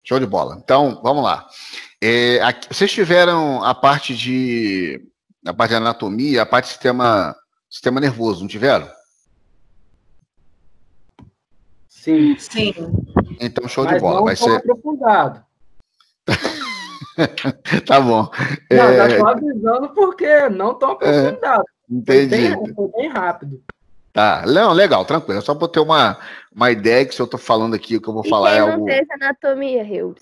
Show de bola. Então, vamos lá. Vocês tiveram a parte de anatomia, a parte de sistema nervoso, não tiveram? Sim. Sim. Então, show de bola. Vai ser aprofundado. Tá bom. Não, já estou avisando porque não tão aprofundado. Entendi. Foi bem rápido. Tá, não, legal, tranquilo. É só para ter uma ideia que se eu estou falando aqui, o que eu vou falar é algo... Quem não teve anatomia, Reus?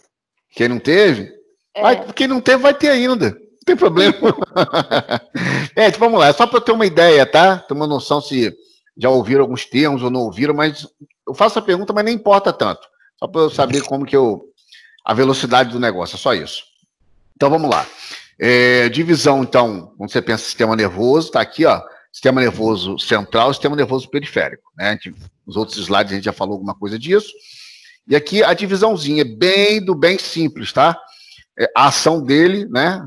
Quem não teve? Quem não teve vai ter ainda. Não tem problema. Vamos lá, é só para eu ter uma ideia, tá? Ter uma noção se já ouviram alguns termos ou não ouviram, mas eu faço a pergunta, mas nem importa tanto. Só para eu saber como que a velocidade do negócio, é só isso. Então, vamos lá. Divisão, então, quando você pensa em sistema nervoso, tá aqui, ó. Sistema nervoso central e sistema nervoso periférico, né? Nos outros slides a gente já falou alguma coisa disso. E aqui a divisãozinha, bem simples, tá? A ação dele, né?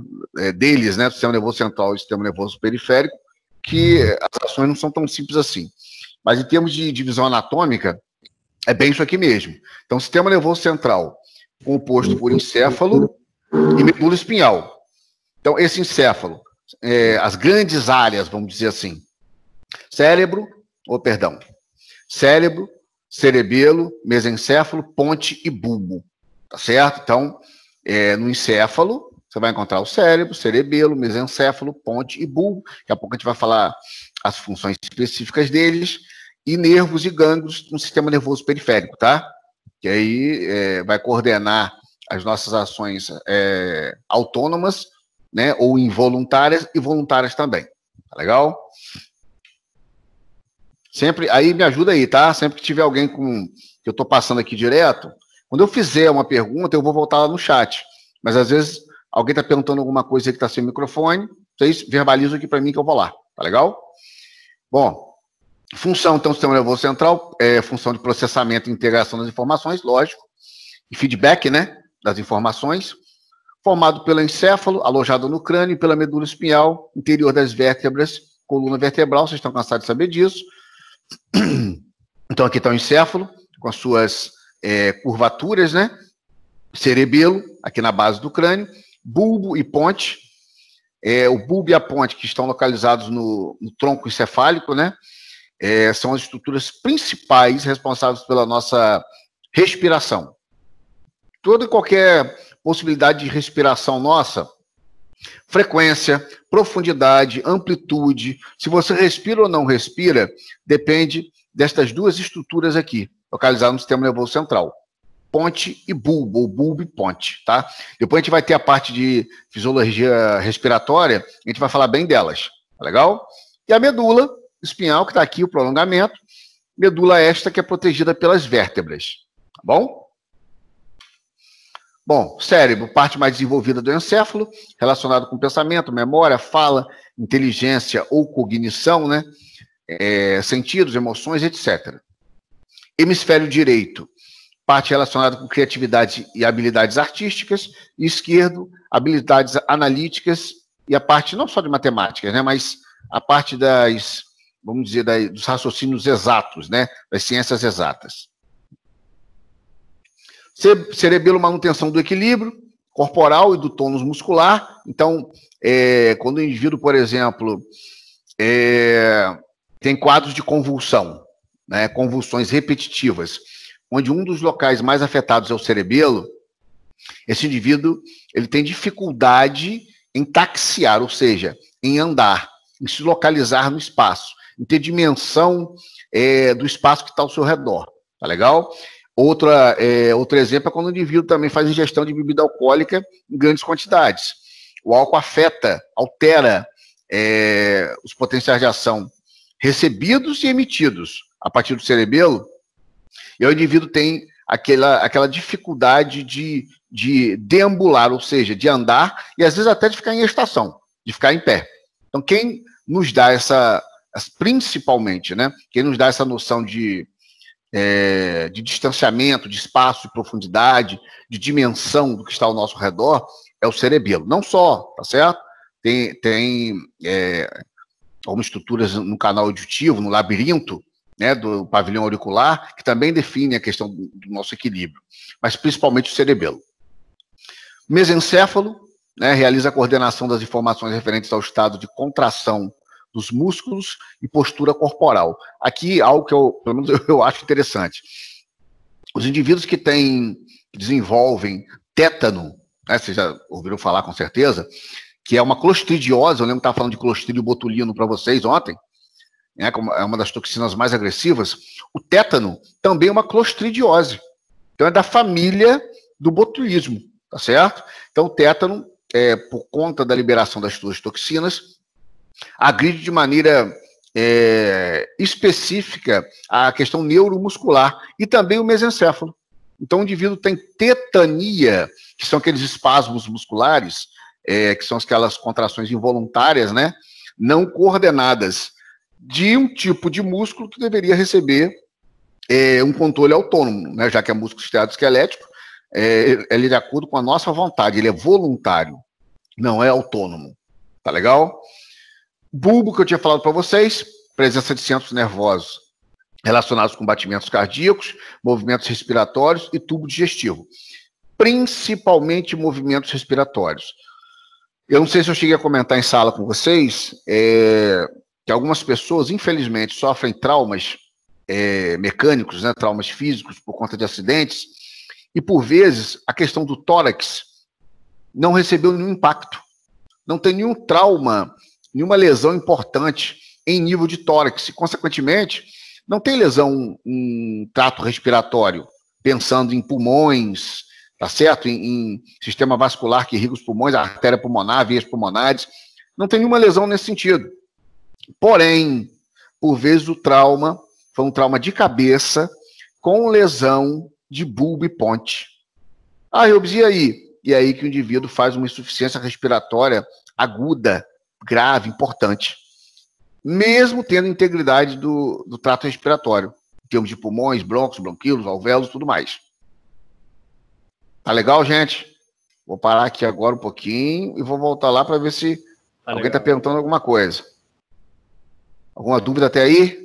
Deles, né? Do sistema nervoso central e sistema nervoso periférico, que as ações não são tão simples assim. Mas em termos de divisão anatômica, é bem isso aqui mesmo. Então, sistema nervoso central, composto por encéfalo e medula espinhal. Então, esse encéfalo, as grandes áreas, vamos dizer assim, cérebro, cerebelo, mesencéfalo, ponte e bulbo, tá certo? Então, no encéfalo, você vai encontrar o cérebro, cerebelo, mesencéfalo, ponte e bulbo. Daqui a pouco a gente vai falar as funções específicas deles, e nervos e gânglios no sistema nervoso periférico, tá? Que aí vai coordenar as nossas ações autônomas, né, ou involuntárias e voluntárias também. Tá legal? Sempre, aí me ajuda aí, tá? Sempre que tiver alguém que eu estou passando aqui direto, quando eu fizer uma pergunta, eu vou voltar lá no chat. Mas às vezes alguém está perguntando alguma coisa que está sem microfone, vocês verbalizam aqui para mim que eu vou lá. Tá legal? Bom, função, então, do sistema nervoso central é função de processamento e integração das informações, lógico, e feedback, né, das informações, formado pelo encéfalo, alojado no crânio, e pela medula espinhal, interior das vértebras, coluna vertebral, vocês estão cansados de saber disso. Então, aqui está o encéfalo, com as suas curvaturas, né? Cerebelo, aqui na base do crânio, bulbo e ponte. O bulbo e a ponte, que estão localizados no tronco encefálico, né? São as estruturas principais responsáveis pela nossa respiração. Toda e qualquer possibilidade de respiração nossa, frequência, profundidade, amplitude, se você respira ou não respira, depende destas duas estruturas aqui, localizadas no sistema nervoso central. Ponte e bulbo, ou bulbo e ponte, tá? Depois a gente vai ter a parte de fisiologia respiratória, a gente vai falar bem delas, tá legal? E a medula espinhal, que está aqui, o prolongamento, medula esta que é protegida pelas vértebras, tá bom? Bom, cérebro, parte mais desenvolvida do encéfalo, relacionado com pensamento, memória, fala, inteligência ou cognição, né? Sentidos, emoções, etc. Hemisfério direito, parte relacionada com criatividade e habilidades artísticas, e esquerdo, habilidades analíticas e a parte não só de matemáticas, né? Mas a parte vamos dizer, dos raciocínios exatos, né? Das ciências exatas. Cerebelo, manutenção do equilíbrio corporal e do tônus muscular. Então, quando o indivíduo, por exemplo, tem quadros de convulsão, né, convulsões repetitivas, onde um dos locais mais afetados é o cerebelo, esse indivíduo ele tem dificuldade em taxiar, ou seja, em andar, em se localizar no espaço, em ter dimensão do espaço que está ao seu redor. Tá legal? Outro exemplo é quando o indivíduo também faz ingestão de bebida alcoólica em grandes quantidades. O álcool altera os potenciais de ação recebidos e emitidos a partir do cerebelo, e o indivíduo tem aquela dificuldade de deambular, ou seja, de andar, e às vezes até de ficar em estação, de ficar em pé. Então, quem nos dá principalmente, né, quem nos dá essa noção de distanciamento, de espaço, de profundidade, de dimensão do que está ao nosso redor, é o cerebelo. Não só, tá certo? Tem algumas estruturas no canal auditivo, no labirinto, né, do pavilhão auricular, que também define a questão do nosso equilíbrio, mas principalmente o cerebelo. Mesencéfalo, né, realiza a coordenação das informações referentes ao estado de contração dos músculos e postura corporal. Aqui, algo que pelo menos eu acho interessante. Os indivíduos que desenvolvem tétano, né, vocês já ouviram falar com certeza, que é uma clostridiose, eu lembro que estava falando de clostridio botulino para vocês ontem, né, é uma das toxinas mais agressivas. O tétano também é uma clostridiose. Então é da família do botulismo, tá certo? Então o tétano, por conta da liberação das duas toxinas, agride de maneira específica a questão neuromuscular e também o mesencéfalo. Então o indivíduo tem tetania, que são aqueles espasmos musculares, que são aquelas contrações involuntárias, né, não coordenadas, de um tipo de músculo que deveria receber um controle autônomo, né, já que é músculo esteatoesquelético, ele é de acordo com a nossa vontade, ele é voluntário, não é autônomo. Tá legal? Bulbo, que eu tinha falado para vocês, presença de centros nervosos relacionados com batimentos cardíacos, movimentos respiratórios e tubo digestivo. Principalmente movimentos respiratórios. Eu não sei se eu cheguei a comentar em sala com vocês, que algumas pessoas, infelizmente, sofrem traumas mecânicos, né, traumas físicos por conta de acidentes, e por vezes a questão do tórax não recebeu nenhum impacto. Não tem nenhum trauma, nenhuma lesão importante em nível de tórax. E, consequentemente, não tem lesão em trato respiratório, pensando em pulmões, tá certo? Em sistema vascular que irriga os pulmões, artéria pulmonar, vias pulmonares. Não tem nenhuma lesão nesse sentido. Porém, por vezes o trauma foi um trauma de cabeça com lesão de bulbo e ponte. Eubs, e aí? E aí que o indivíduo faz uma insuficiência respiratória aguda, grave, importante, mesmo tendo integridade do trato respiratório, em termos de pulmões, brônquios, bronquíolos, alvéolos, tudo mais. Tá legal, gente? Vou parar aqui agora um pouquinho e vou voltar lá para ver se alguém está perguntando alguma coisa. Alguma dúvida até aí?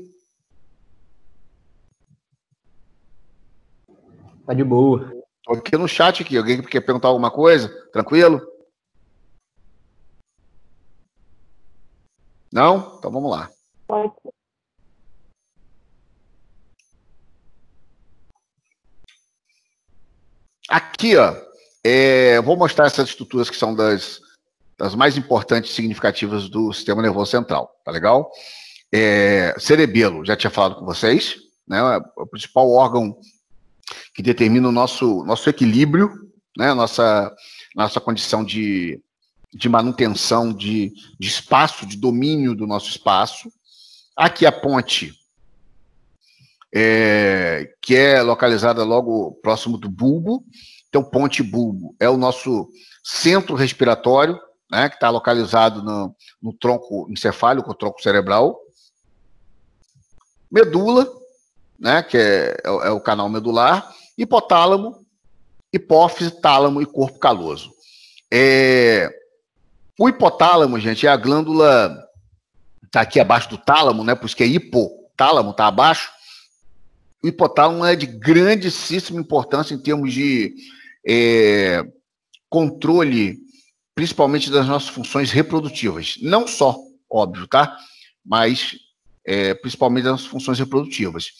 Tá de boa. Tô aqui no chat aqui. Alguém quer perguntar alguma coisa? Tranquilo? Não? Então vamos lá. Aqui, ó, vou mostrar essas estruturas que são das mais importantes e significativas do sistema nervoso central, tá legal? Cerebelo, já tinha falado com vocês, né? É o principal órgão que determina o nosso equilíbrio, né? Nossa condição de manutenção de espaço, de domínio do nosso espaço. Aqui a ponte, que é localizada logo próximo do bulbo. Então, ponte e bulbo é o nosso centro respiratório, né, que está localizado no tronco encefálico, o tronco cerebral. Medula, né, que é o canal medular. Hipotálamo, hipófise, tálamo e corpo caloso. O hipotálamo, gente, é a glândula, está aqui abaixo do tálamo, né, por isso que é hipotálamo, está abaixo. O hipotálamo é de grandíssima importância em termos de controle, principalmente das nossas funções reprodutivas. Não só, óbvio, tá? Mas principalmente das nossas funções reprodutivas.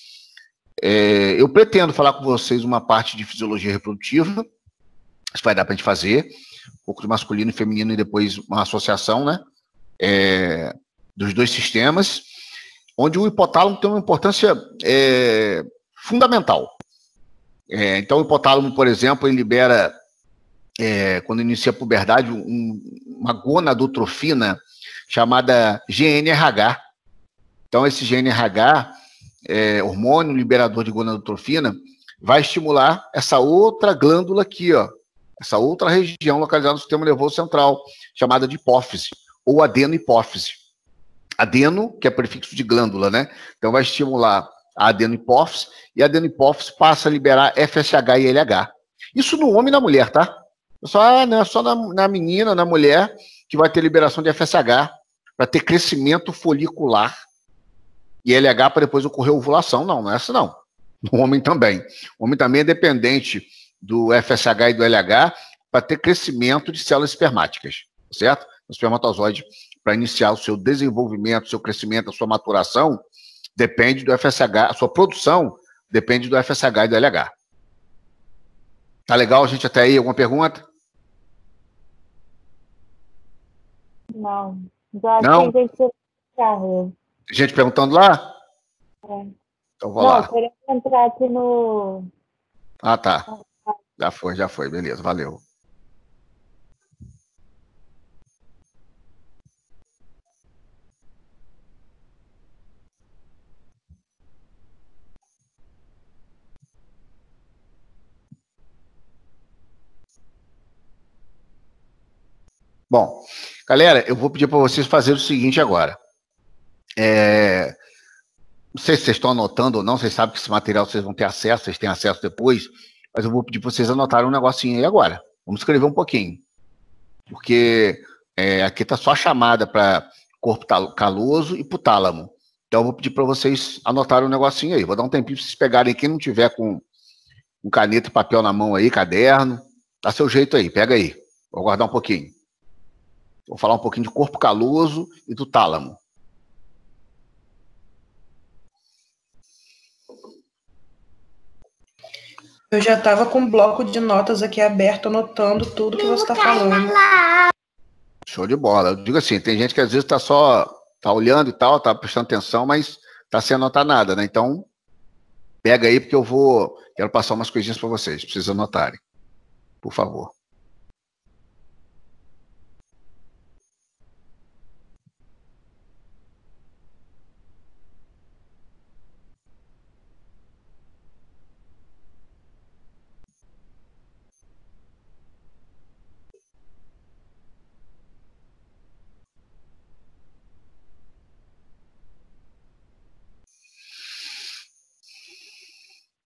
Eu pretendo falar com vocês uma parte de fisiologia reprodutiva, isso vai dar para a gente fazer, um pouco de masculino e feminino e depois uma associação, né, dos dois sistemas, onde o hipotálamo tem uma importância fundamental. Então, o hipotálamo, por exemplo, ele libera, quando inicia a puberdade, uma gonadotrofina chamada GnRH. Então, esse GnRH, hormônio liberador de gonadotrofina, vai estimular essa outra glândula aqui, ó, essa outra região localizada no sistema nervoso central, chamada de hipófise, ou adenohipófise. Adeno, que é prefixo de glândula, né? Então vai estimular a adenohipófise, e a adenohipófise passa a liberar FSH e LH. Isso no homem e na mulher, tá? Não é só na menina, na mulher, que vai ter liberação de FSH, para ter crescimento folicular. e LH para depois ocorrer ovulação. Não, não é essa não. O homem também. O homem também é dependente do FSH e do LH para ter crescimento de células espermáticas, certo? O espermatozoide, para iniciar o seu desenvolvimento, o seu crescimento, a sua maturação, depende do FSH, a sua produção depende do FSH e do LH. Tá legal, gente, até aí? Alguma pergunta? Não. Já Não? tem gente que carro. Gente perguntando lá? É. Então vou Não, lá. queria entrar aqui no. Ah, tá. Já foi, beleza, valeu. Bom, galera, eu vou pedir para vocês fazerem o seguinte agora. Não sei se vocês estão anotando ou não, vocês sabem que esse material vocês vão ter acesso, vocês têm acesso depois, mas eu vou pedir para vocês anotarem um negocinho aí agora. Vamos escrever um pouquinho. Porque aqui está só a chamada para corpo caloso e hipotálamo. Então eu vou pedir para vocês anotarem um negocinho aí. Vou dar um tempinho para vocês pegarem, quem não tiver com caneta e papel na mão aí, caderno, dá seu jeito aí, pega aí. Vou aguardar um pouquinho. Vou falar um pouquinho de corpo caloso e do tálamo. Eu já estava com um bloco de notas aqui aberto, anotando tudo que você está falando. Show de bola. Eu digo assim, tem gente que às vezes tá olhando e tal, tá prestando atenção, mas tá sem anotar nada, né? Então, pega aí, porque quero passar umas coisinhas para vocês, pra vocês anotarem. Por favor.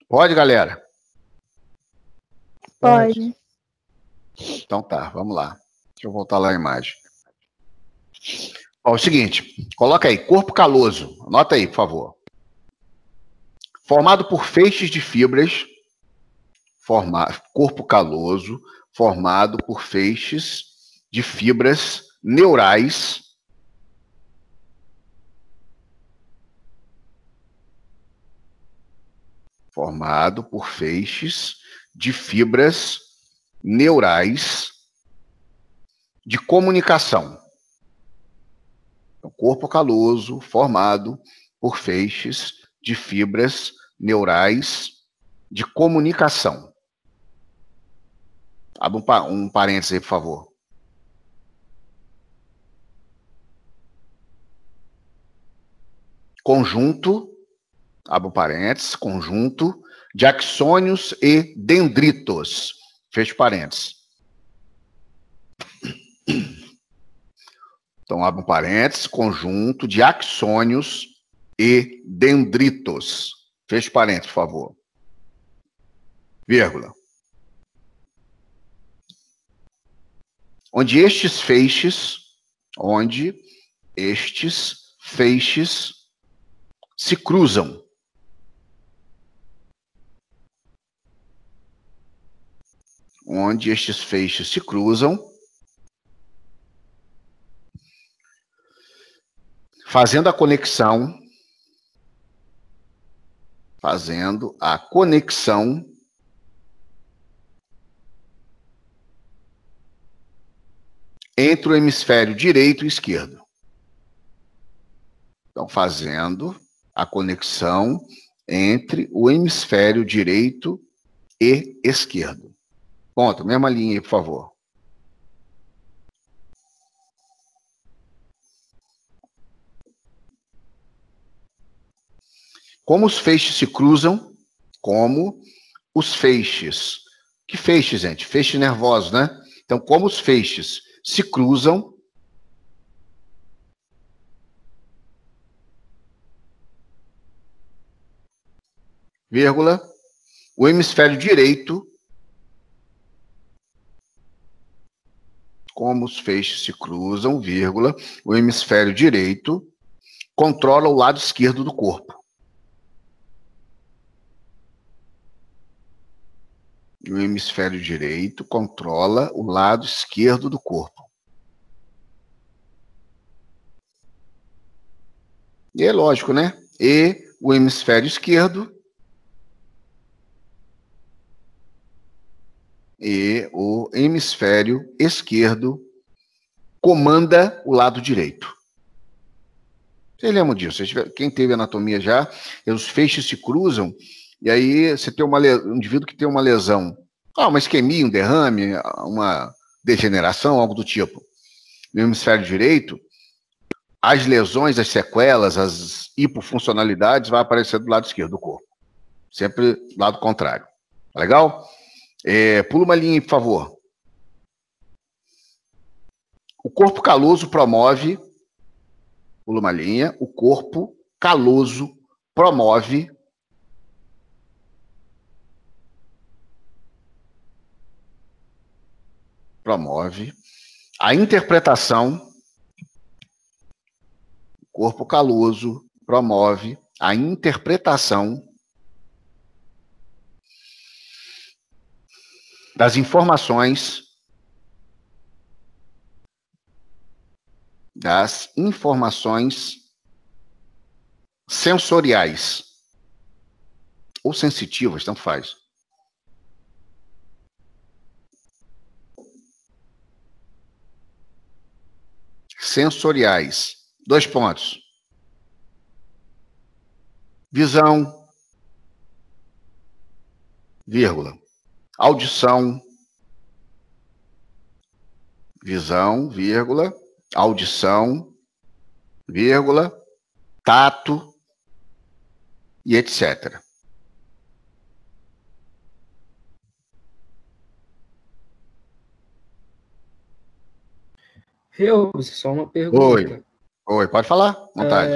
Pode, galera? Pode. Então tá, vamos lá. Deixa eu voltar lá a imagem. Ó, é o seguinte, coloca aí, corpo caloso. Anota aí, por favor. Formado por feixes de fibras, corpo caloso, formado por feixes de fibras neurais, formado por feixes de fibras neurais de comunicação. Então, corpo caloso formado por feixes de fibras neurais de comunicação. Abre um parênteses aí, por favor. Conjunto, abre um parênteses, conjunto de axônios e dendritos. Fecha parênteses. Então, abre um parênteses, conjunto de axônios e dendritos. Fecha parênteses, por favor. Vírgula. Onde estes feixes se cruzam. Onde estes feixes se cruzam, fazendo a conexão entre o hemisfério direito e esquerdo. Então, fazendo a conexão entre o hemisfério direito e esquerdo. Ponto, mesma linha aí, por favor. Como os feixes se cruzam, como os feixes. Que feixes, gente? Feixes nervosos, né? Então, como os feixes se cruzam, vírgula, o hemisfério direito, como os feixes se cruzam, vírgula, o hemisfério direito controla o lado esquerdo do corpo. E o hemisfério direito controla o lado esquerdo do corpo. E é lógico, né? E o hemisfério esquerdo comanda o lado direito. Vocês lembram disso? Quem teve anatomia já, os feixes se cruzam, e aí você tem um indivíduo que tem uma lesão, uma isquemia, um derrame, uma degeneração, algo do tipo. No hemisfério direito, as lesões, as sequelas, as hipofuncionalidades vão aparecer do lado esquerdo do corpo. Sempre do lado contrário. Tá legal? Pula uma linha, por favor. O corpo caloso promove... Pula uma linha. O corpo caloso promove... a interpretação... O corpo caloso promove a interpretação das informações sensoriais ou sensitivas, tanto faz. Sensoriais. 2 pontos. Visão, vírgula. Audição, visão, vírgula. Audição, vírgula. Tato e etc. Só uma pergunta. Oi, pode falar? Vontade.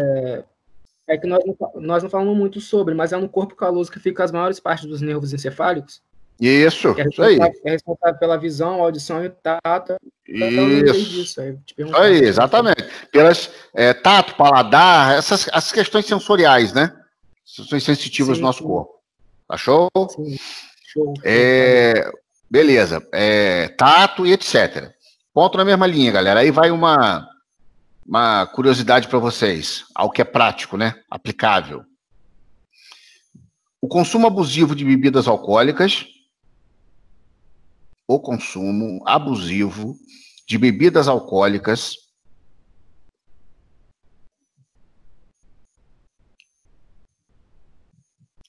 É que nós não falamos muito sobre, mas é no corpo caloso que ficam as maiores partes dos nervos encefálicos? Isso aí. É responsável pela visão, audição e tato. Isso aí, exatamente. Pelas tato, paladar, essas questões sensoriais, né? Questões sensitivas do nosso corpo. Achou? Sim. Show. Beleza. Tato e etc. Ponto na mesma linha, galera. Aí vai uma curiosidade para vocês, algo que é prático, né? Aplicável. O consumo abusivo de bebidas alcoólicas,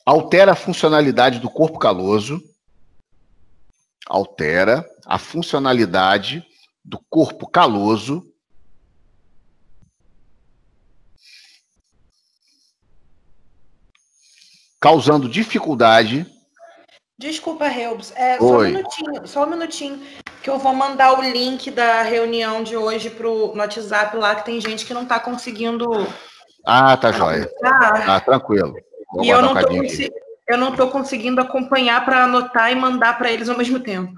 altera a funcionalidade do corpo caloso, causando dificuldade. Desculpa, Reubs, só um minutinho, que eu vou mandar o link da reunião de hoje no WhatsApp lá, que tem gente que não está conseguindo... Tá joia. Tranquilo. E eu não estou conseguindo acompanhar para anotar e mandar para eles ao mesmo tempo.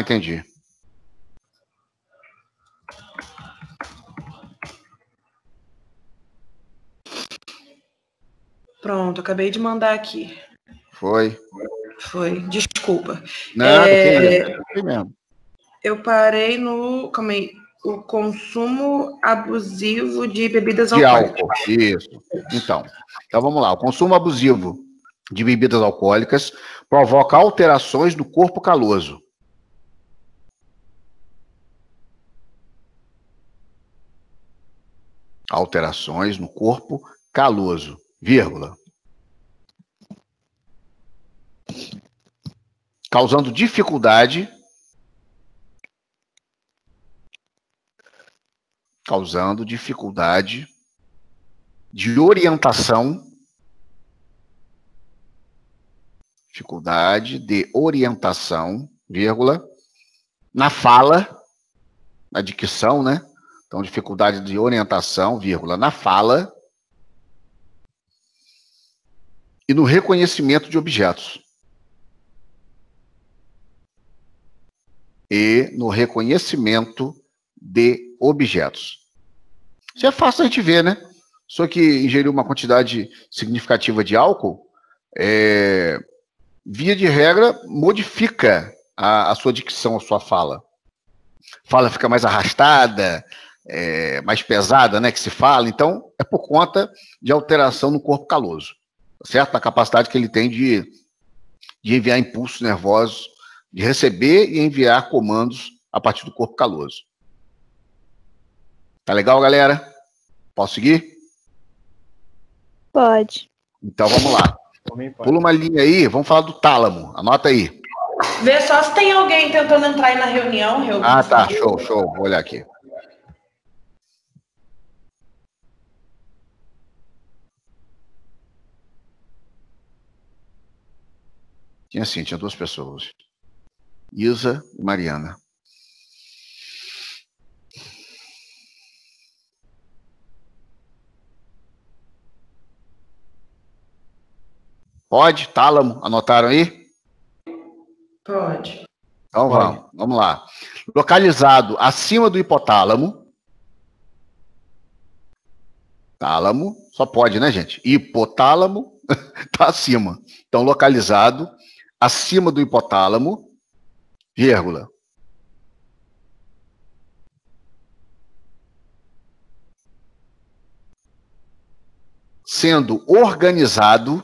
Entendi. Pronto, acabei de mandar aqui. Foi, desculpa. Nada, foi mesmo. Eu parei no... Calma aí. O consumo abusivo de bebidas alcoólicas. Álcool, isso. Então vamos lá. O consumo abusivo de bebidas alcoólicas provoca alterações no corpo caloso. Alterações no corpo caloso, vírgula. Causando dificuldade de orientação, vírgula, na fala, na dicção, né? Então, dificuldade de orientação, vírgula, na fala e no reconhecimento de objetos. Isso é fácil a gente ver, né? pessoa que ingeriu uma quantidade significativa de álcool, via de regra, modifica a sua dicção, a sua fala. Fala fica mais arrastada, mais pesada, né, que se fala. Então, é por conta de alteração no corpo caloso, certo? A capacidade que ele tem de enviar impulsos nervosos, de receber e enviar comandos a partir do corpo caloso. Tá legal, galera? Posso seguir? Pode. Então, vamos lá. Pula uma linha aí, vamos falar do tálamo. Anota aí. Vê só se tem alguém tentando entrar aí na reunião. Ah, tá. Show. Vou olhar aqui. Tinha 2 pessoas. Isa e Mariana. Pode? Tálamo, anotaram aí? Pode. Então vamos lá. Localizado acima do hipotálamo. Tálamo, só pode, né, gente? Hipotálamo está acima. Então, localizado acima do hipotálamo, vírgula. Sendo organizado,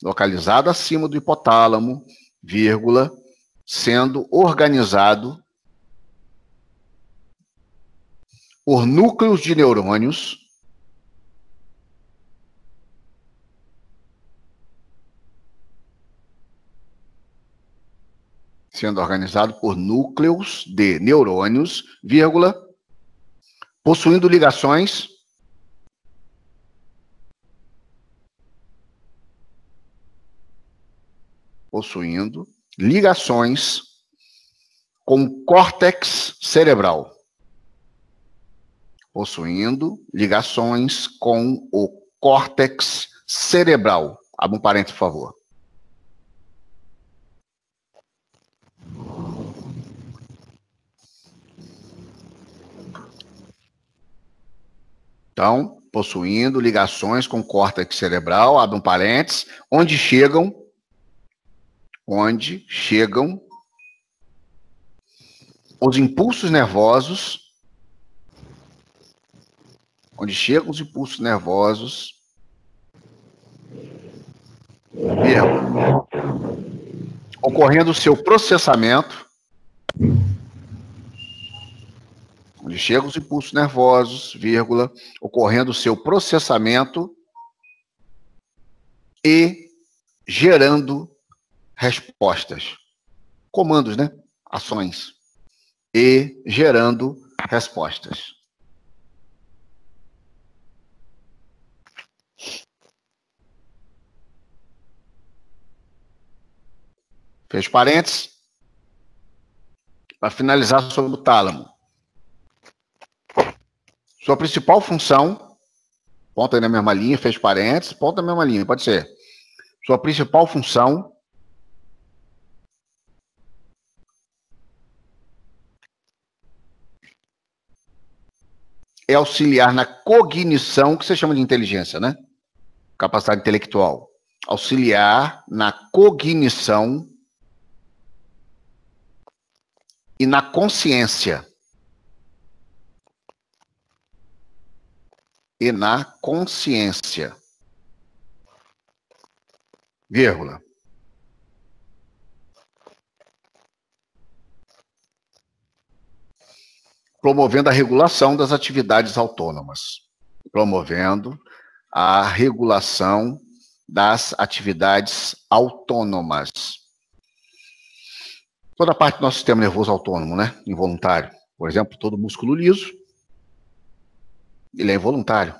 localizado acima do hipotálamo, vírgula, sendo organizado por núcleos de neurônios vírgula, possuindo ligações com córtex cerebral. Possuindo ligações com o córtex cerebral. Abra um parênteses, por favor. Então, possuindo ligações com córtex cerebral, abre um parênteses, onde chegam os impulsos nervosos, ocorrendo o seu processamento, onde chegam os impulsos nervosos, vírgula, ocorrendo o seu processamento e gerando respostas. Comandos, né? Ações. E gerando respostas. Fez parênteses? Para finalizar sobre o tálamo. Sua principal função, ponta aí na mesma linha, fez parênteses, ponta na mesma linha, pode ser. Sua principal função é auxiliar na cognição, que você chama de inteligência, né? Capacidade intelectual. Auxiliar na cognição e na consciência. Vírgula. Promovendo a regulação das atividades autônomas. Toda parte do nosso sistema nervoso autônomo, né? Involuntário. Por exemplo, todo músculo liso, ele é involuntário.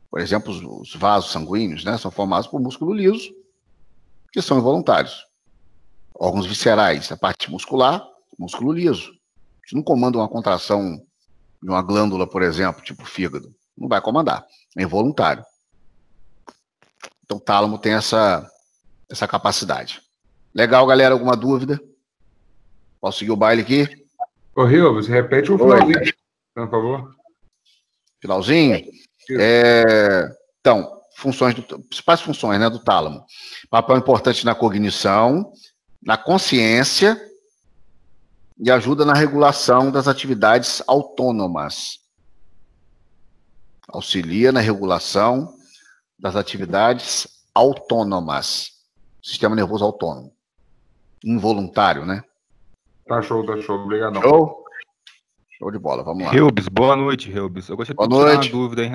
Por exemplo, os vasos sanguíneos, né, são formados por músculo liso, que são involuntários. Órgãos viscerais, a parte muscular, músculo liso. A gente não comanda uma contração de uma glândula, por exemplo, tipo fígado. Não vai comandar. É involuntário. Então, o tálamo tem essa capacidade. Legal, galera? Alguma dúvida? Posso seguir o baile aqui? Ô, Rio, você repete o finalzinho. Por favor. Finalzinho. Então, principais funções, né, do tálamo. Papel importante na cognição, na consciência e ajuda na regulação das atividades autônomas. Auxilia na regulação das atividades autônomas. Sistema nervoso autônomo. Involuntário, né? Tá show. Obrigadão. Show de bola, vamos lá. Reubs, boa noite, Reubs. Eu gostaria de tirar uma dúvida em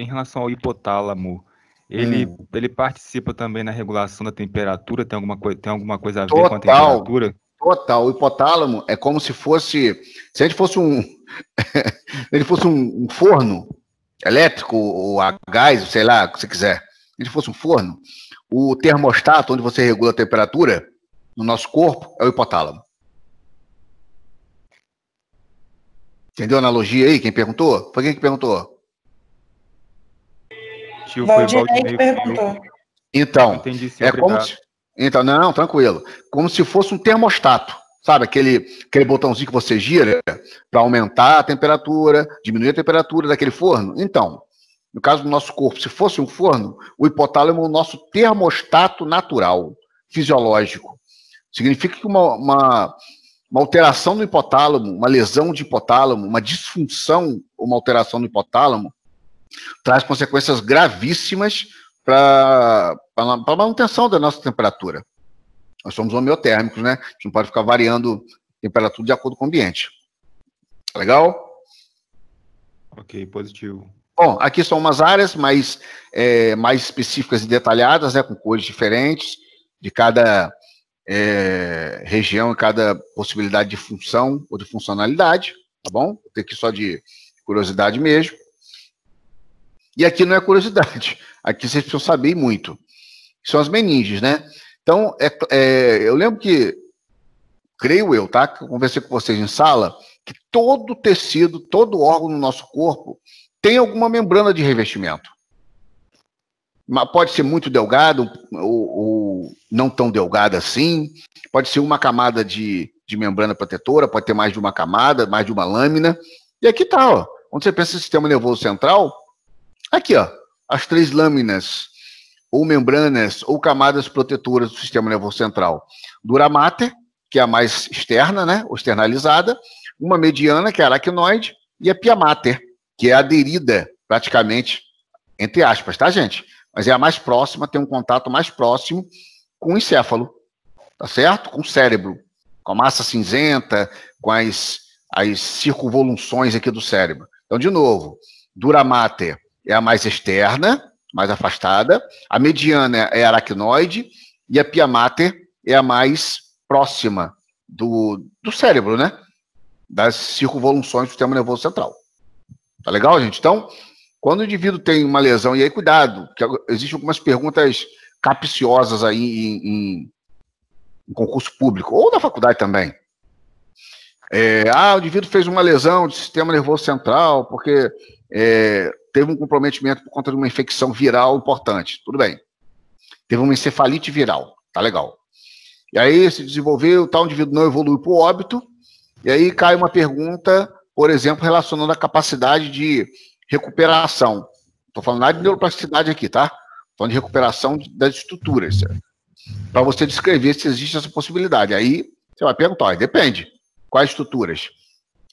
relação ao hipotálamo. Ele participa também na regulação da temperatura? Tem alguma coisa a ver com a temperatura? Total. O hipotálamo é como se a gente fosse ele fosse um forno elétrico ou a gás, sei lá, o que você quiser. Se ele fosse um forno, o termostato onde você regula a temperatura no nosso corpo é o hipotálamo. Entendeu a analogia aí? Quem perguntou? Foi quem que perguntou? Tio, foi Valdinei que perguntou. Então, entendi, sim, Então, não, tranquilo. Como se fosse um termostato. Sabe, aquele botãozinho que você gira para aumentar a temperatura, diminuir a temperatura daquele forno? Então, no caso do nosso corpo, se fosse um forno, o hipotálamo é o nosso termostato natural, fisiológico. Significa que uma alteração no hipotálamo, uma lesão de hipotálamo, uma disfunção ou uma alteração no hipotálamo, traz consequências gravíssimas para a manutenção da nossa temperatura. Nós somos homeotérmicos, né? A gente não pode ficar variando temperatura de acordo com o ambiente. Legal? Ok, positivo. Bom, aqui são umas áreas mais específicas e detalhadas, né? Com cores diferentes de cada região e cada possibilidade de função ou de funcionalidade, tá bom? Tem aqui só de curiosidade mesmo. E aqui não é curiosidade. Aqui vocês precisam saber muito. São as meninges, né? Então, eu lembro que, creio eu, tá? Que eu conversei com vocês em sala, que todo tecido, todo órgão no nosso corpo tem alguma membrana de revestimento. Mas pode ser muito delgado ou não tão delgada assim. Pode ser uma camada de membrana protetora, pode ter mais de uma camada, mais de uma lâmina. E aqui tá, ó. Quando você pensa em sistema nervoso central, aqui, ó, as 3 lâminas ou membranas ou camadas protetoras do sistema nervoso central. Dura mater, que é a mais externa, né, ou externalizada, uma mediana, que é a aracnoide, e a pia mater, que é aderida praticamente, entre aspas, tá, gente? Mas é a mais próxima, tem um contato mais próximo com o encéfalo, tá certo? Com o cérebro, com a massa cinzenta, com as circunvoluções aqui do cérebro. Então, de novo, dura mater é a mais externa, mais afastada, a mediana é a aracnoide e a pia mater é a mais próxima do cérebro, né? Das circunvoluções do sistema nervoso central. Tá legal, gente? Então, quando o indivíduo tem uma lesão, e aí cuidado, que existem algumas perguntas capciosas aí em concurso público, ou na faculdade também. O indivíduo fez uma lesão de sistema nervoso central, porque teve um comprometimento por conta de uma infecção viral importante. Tudo bem. Teve uma encefalite viral. Tá legal. E aí se desenvolveu, tal indivíduo não evoluiu para o óbito, e aí cai uma pergunta, por exemplo, relacionando a capacidade de recuperação. Estou falando nada de neuroplasticidade aqui, tá? Estou falando de recuperação das estruturas. Para você descrever se existe essa possibilidade. Aí você vai perguntar, depende. Quais estruturas?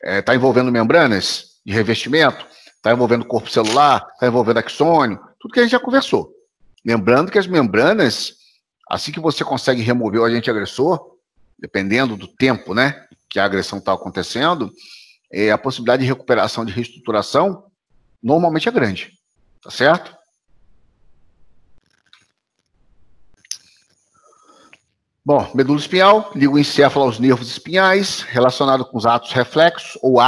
Está envolvendo membranas de revestimento? Está envolvendo corpo celular? Está envolvendo axônio? Tudo que a gente já conversou. Lembrando que as membranas, assim que você consegue remover o agente agressor, dependendo do tempo, né, que a agressão está acontecendo, a possibilidade de recuperação, de reestruturação, normalmente é grande. Tá certo? Bom, medula espinhal, liga o encéfalo aos nervos espinhais, relacionado com os atos reflexos, ou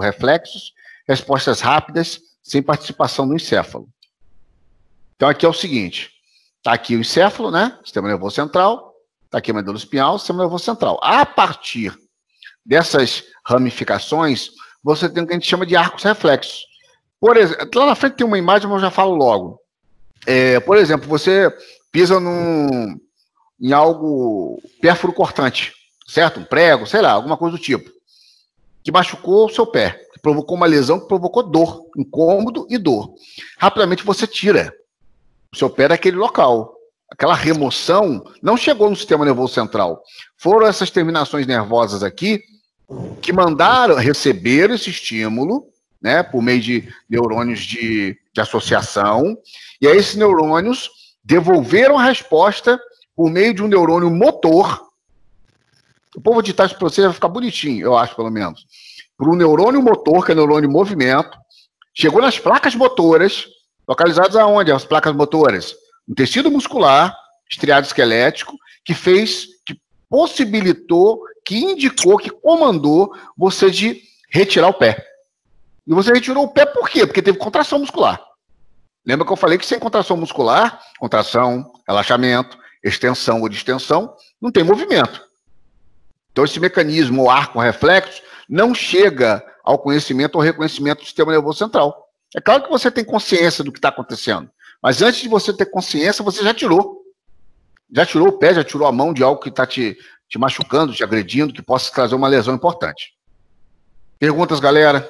reflexos, respostas rápidas, sem participação do encéfalo. Então, aqui é o seguinte, está aqui o encéfalo, né, sistema nervoso central, está aqui a medula espinhal, sistema nervoso central. A partir dessas ramificações, você tem o que a gente chama de arcos reflexos. Por exemplo, lá na frente tem uma imagem, mas eu já falo logo. Por exemplo, você pisa em algo pérfuro cortante, certo? Um prego, sei lá, alguma coisa do tipo. que machucou o seu pé, que provocou uma lesão, que provocou dor, incômodo e dor. Rapidamente você tira o seu pé daquele local. Aquela remoção não chegou no sistema nervoso central. Foram essas terminações nervosas aqui que mandaram receber esse estímulo, né, por meio de neurônios de associação, e aí esses neurônios devolveram a resposta por meio de um neurônio motor. O povo ditar isso para você vai ficar bonitinho, eu acho, pelo menos. Por um neurônio motor, que é neurônio de movimento, chegou nas placas motoras, localizadas aonde? As placas motoras? No tecido muscular, estriado esquelético, que possibilitou, que indicou, que comandou você de retirar o pé. E você retirou o pé por quê? Porque teve contração muscular. Lembra que eu falei que sem contração muscular, contração, relaxamento, extensão ou distensão, não tem movimento. Então esse mecanismo, o arco reflexo, não chega ao conhecimento ou reconhecimento do sistema nervoso central. É claro que você tem consciência do que está acontecendo, mas antes de você ter consciência, você já tirou. Já tirou o pé, já tirou a mão de algo que está te machucando, te agredindo, que possa trazer uma lesão importante. Perguntas, galera?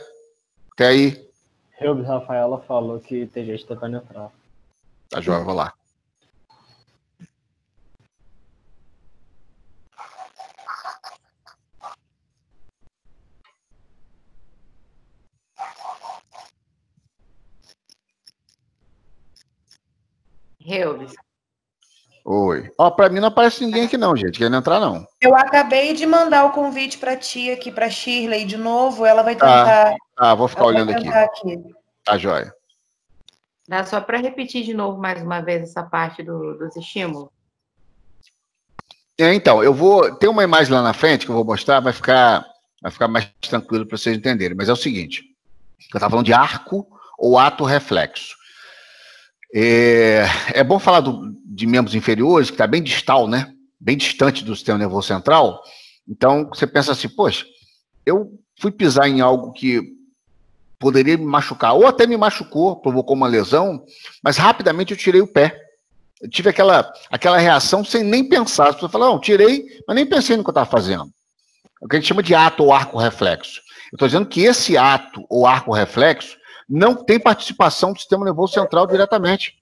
Até aí. Helbs, Rafaela falou que tem gente tentando entrar. Tá joia, vou lá. Helbs. Oi. Ó, pra mim não aparece ninguém aqui não, gente. Querendo entrar, não. Eu acabei de mandar o convite pra tia aqui, pra Shirley, de novo. Ela vai tentar... Vou ficar olhando aqui. Tá, joia. Dá só para repetir de novo mais uma vez essa parte dos estímulos? Então, eu vou... Tem uma imagem lá na frente que eu vou mostrar, vai ficar mais tranquilo para vocês entenderem. Mas é o seguinte, eu estava falando de arco ou ato reflexo. É bom falar de membros inferiores, que está bem distal, né? Bem distante do sistema nervoso central. Então, você pensa assim, poxa, eu fui pisar em algo que poderia me machucar, ou até me machucou, provocou uma lesão, mas rapidamente eu tirei o pé. Eu tive aquela reação sem nem pensar. As pessoas falam, não, tirei, mas nem pensei no que eu estava fazendo. É o que a gente chama de ato ou arco reflexo. Eu estou dizendo que esse ato ou arco reflexo não tem participação do sistema nervoso central diretamente.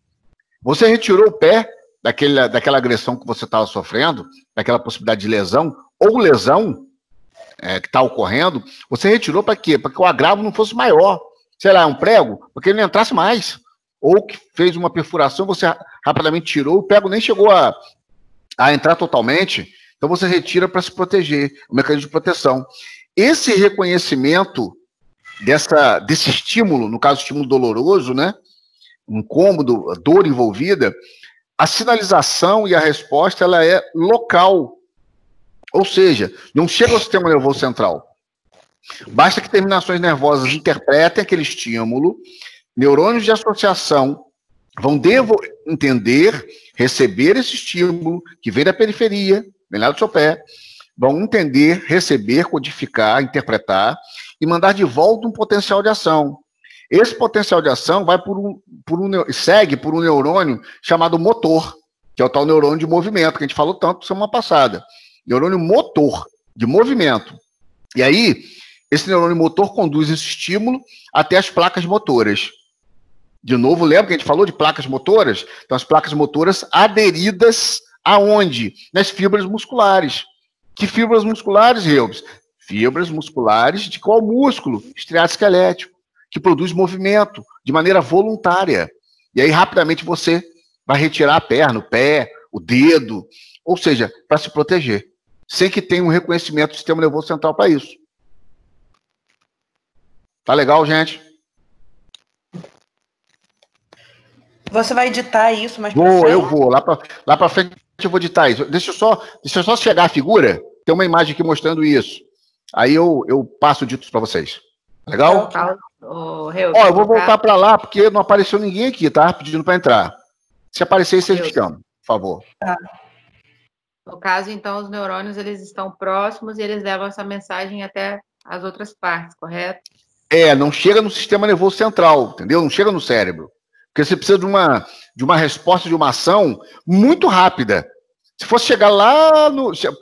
Você retirou o pé daquela agressão que você estava sofrendo, daquela possibilidade de lesão, ou lesão que está ocorrendo, você retirou para quê? Para que o agravo não fosse maior. Sei lá, um prego, para que ele não entrasse mais. Ou que fez uma perfuração, você rapidamente tirou, o prego nem chegou a entrar totalmente, então você retira para se proteger, o mecanismo de proteção. Esse reconhecimento desse estímulo, no caso estímulo doloroso, né, um incômodo, dor envolvida, a sinalização e a resposta ela é local, ou seja, não chega ao sistema nervoso central. Basta que terminações nervosas interpretem aquele estímulo, neurônios de associação vão entender, receber esse estímulo que vem da periferia, vem lá do seu pé, vão entender, receber, codificar, interpretar e mandar de volta um potencial de ação. Esse potencial de ação vai segue por um neurônio chamado motor, que é o tal neurônio de movimento, que a gente falou tanto semana passada. Neurônio motor, de movimento. E aí, esse neurônio motor conduz esse estímulo até as placas motoras. De novo, lembra que a gente falou de placas motoras? Então, as placas motoras aderidas aonde? Nas fibras musculares. Que fibras musculares, Helbs? Fibras musculares de qual músculo? Estriado esquelético, que produz movimento de maneira voluntária. E aí, rapidamente, você vai retirar a perna, o pé, o dedo, ou seja, para se proteger, sem que tenha um reconhecimento do sistema nervoso central para isso. Tá legal, gente? Você vai editar isso, mas... Eu vou. Lá para frente eu vou editar isso. Deixa eu só chegar a figura. Tem uma imagem aqui mostrando isso. Aí eu passo o dito para vocês. Legal? Eu vou voltar para lá, porque não apareceu ninguém aqui, tá? Pedindo para entrar. Se aparecer, vocês me chamam, por favor. Tá. No caso, então, os neurônios eles estão próximos e eles levam essa mensagem até as outras partes, correto? Não chega no sistema nervoso central, entendeu? Não chega no cérebro. Porque você precisa de uma resposta, de uma ação muito rápida. Se fosse chegar lá,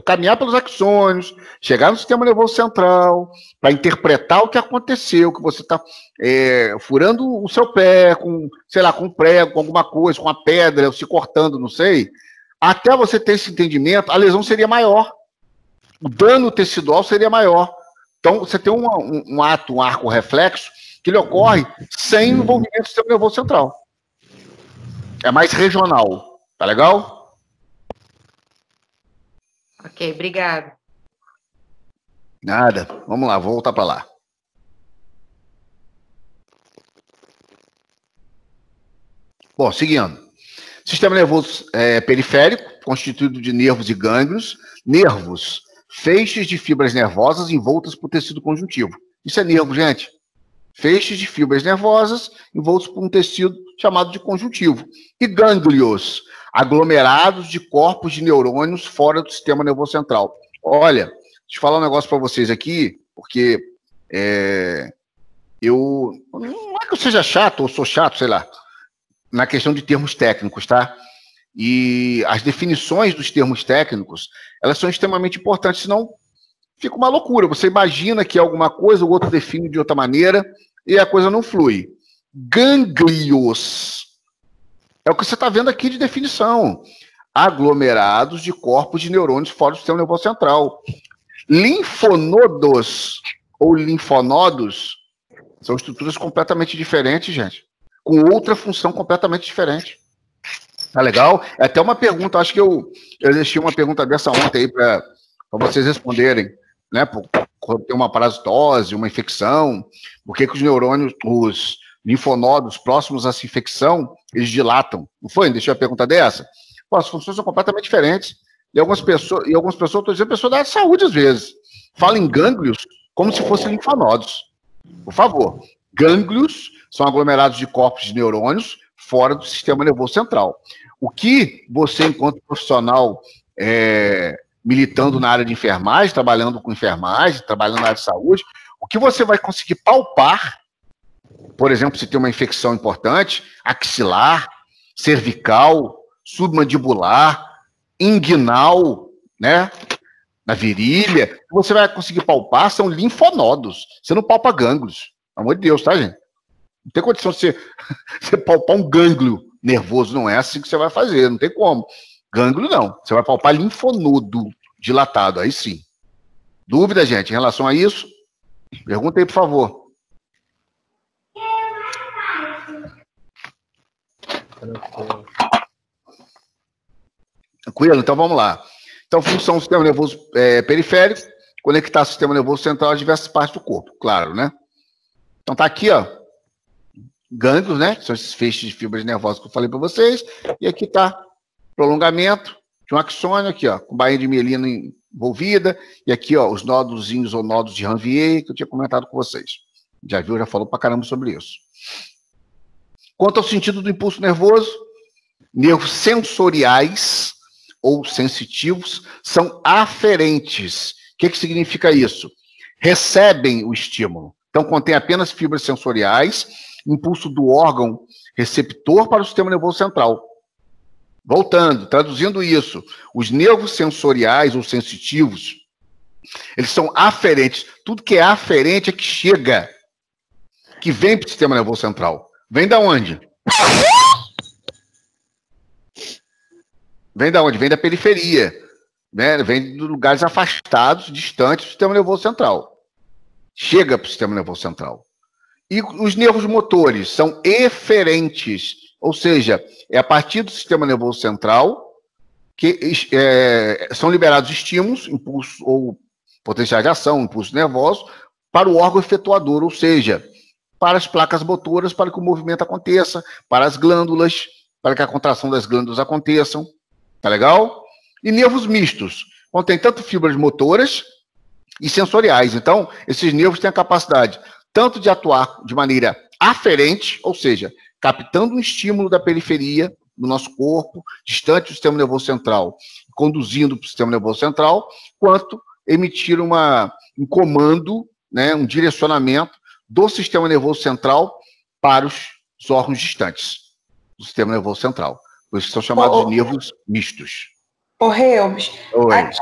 caminhar pelos axônios, chegar no sistema nervoso central, para interpretar o que aconteceu, que você está furando o seu pé com, sei lá, com um prego, com alguma coisa, com uma pedra, ou se cortando, não sei, até você ter esse entendimento, a lesão seria maior. O dano tecidual seria maior. Então, você tem um arco reflexo, que ele ocorre sem envolvimento do sistema nervoso central. É mais regional. Tá legal? Ok, obrigado. Nada. Vamos lá, vou voltar para lá. Bom, seguindo. Sistema nervoso periférico, constituído de nervos e gânglios. Nervos, feixes de fibras nervosas envoltas por tecido conjuntivo. Isso é nervo, gente. Feixes de fibras nervosas envoltos por um tecido chamado de conjuntivo. E gânglios, aglomerados de corpos de neurônios fora do sistema nervoso central. Olha, deixa eu falar um negócio para vocês aqui, porque não é que eu seja chato, ou sou chato, sei lá, na questão de termos técnicos, tá? E as definições dos termos técnicos, elas são extremamente importantes, senão fica uma loucura. Você imagina que é alguma coisa, o outro define de outra maneira, e a coisa não flui. Gânglios. É o que você está vendo aqui de definição. Aglomerados de corpos de neurônios fora do sistema nervoso central. Linfonodos ou linfonodos são estruturas completamente diferentes, gente. Com outra função completamente diferente. Tá legal? É até uma pergunta, acho que eu deixei uma pergunta dessa ontem aí para vocês responderem, né? Quando tem uma parasitose, uma infecção, por que os neurônios, os linfonodos próximos a essa infecção, eles dilatam? Não foi? Deixei a pergunta dessa? Pô, as funções são completamente diferentes. E algumas pessoas, estou dizendo, pessoas da área de saúde, às vezes, falam em gânglios como se fossem linfonodos. Por favor. Gânglios são aglomerados de corpos de neurônios fora do sistema nervoso central. O que você, enquanto profissional, militando na área de enfermagem, trabalhando com enfermagem, trabalhando na área de saúde, o que você vai conseguir palpar, por exemplo, se tem uma infecção importante, axilar, cervical, submandibular, inguinal, né, na virilha, você vai conseguir palpar são linfonodos. Você não palpa gânglios. Pelo amor de Deus, tá, gente? Não tem condição de você palpar um gânglio nervoso, não é assim que você vai fazer, não tem como. Gânglio não, você vai palpar linfonodo dilatado, aí sim. Dúvida, gente, em relação a isso? Pergunta aí, por favor. Tranquilo, então vamos lá. Então, função do sistema nervoso periférico, conectar o sistema nervoso central a diversas partes do corpo, claro, né? Então tá aqui, ó, gânglios, né? São esses feixes de fibras nervosas que eu falei para vocês. E aqui tá prolongamento de um axônio, aqui, ó, com bainha de mielina envolvida. E aqui, ó, os nódozinhos ou nódos de Ranvier, que eu tinha comentado com vocês. Já viu, já falou pra caramba sobre isso. Quanto ao sentido do impulso nervoso, nervos sensoriais ou sensitivos são aferentes. O que significa isso? Recebem o estímulo. Então, contém apenas fibras sensoriais, impulso do órgão receptor para o sistema nervoso central. Voltando, traduzindo isso, os nervos sensoriais ou sensitivos, eles são aferentes. Tudo que é aferente é que chega, que vem para o sistema nervoso central. Vem da onde? Vem da onde? Vem da periferia, né? Vem de lugares afastados, distantes do sistema nervoso central. Chega para o sistema nervoso central. E os nervos motores são eferentes, ou seja, é a partir do sistema nervoso central que são liberados estímulos, impulsos ou potenciais de ação, impulsos nervosos, para o órgão efetuador, ou seja, para as placas motoras, para que o movimento aconteça, para as glândulas, para que a contração das glândulas aconteçam. Tá legal? E nervos mistos, contém tanto fibras motoras e sensoriais. Então, esses nervos têm a capacidade tanto de atuar de maneira aferente, ou seja, captando um estímulo da periferia do nosso corpo, distante do sistema nervoso central, conduzindo para o sistema nervoso central, quanto emitir um comando, né, um direcionamento do sistema nervoso central para os órgãos distantes do sistema nervoso central. Por isso são chamados de nervos mistos. Ô, Reubs, aqui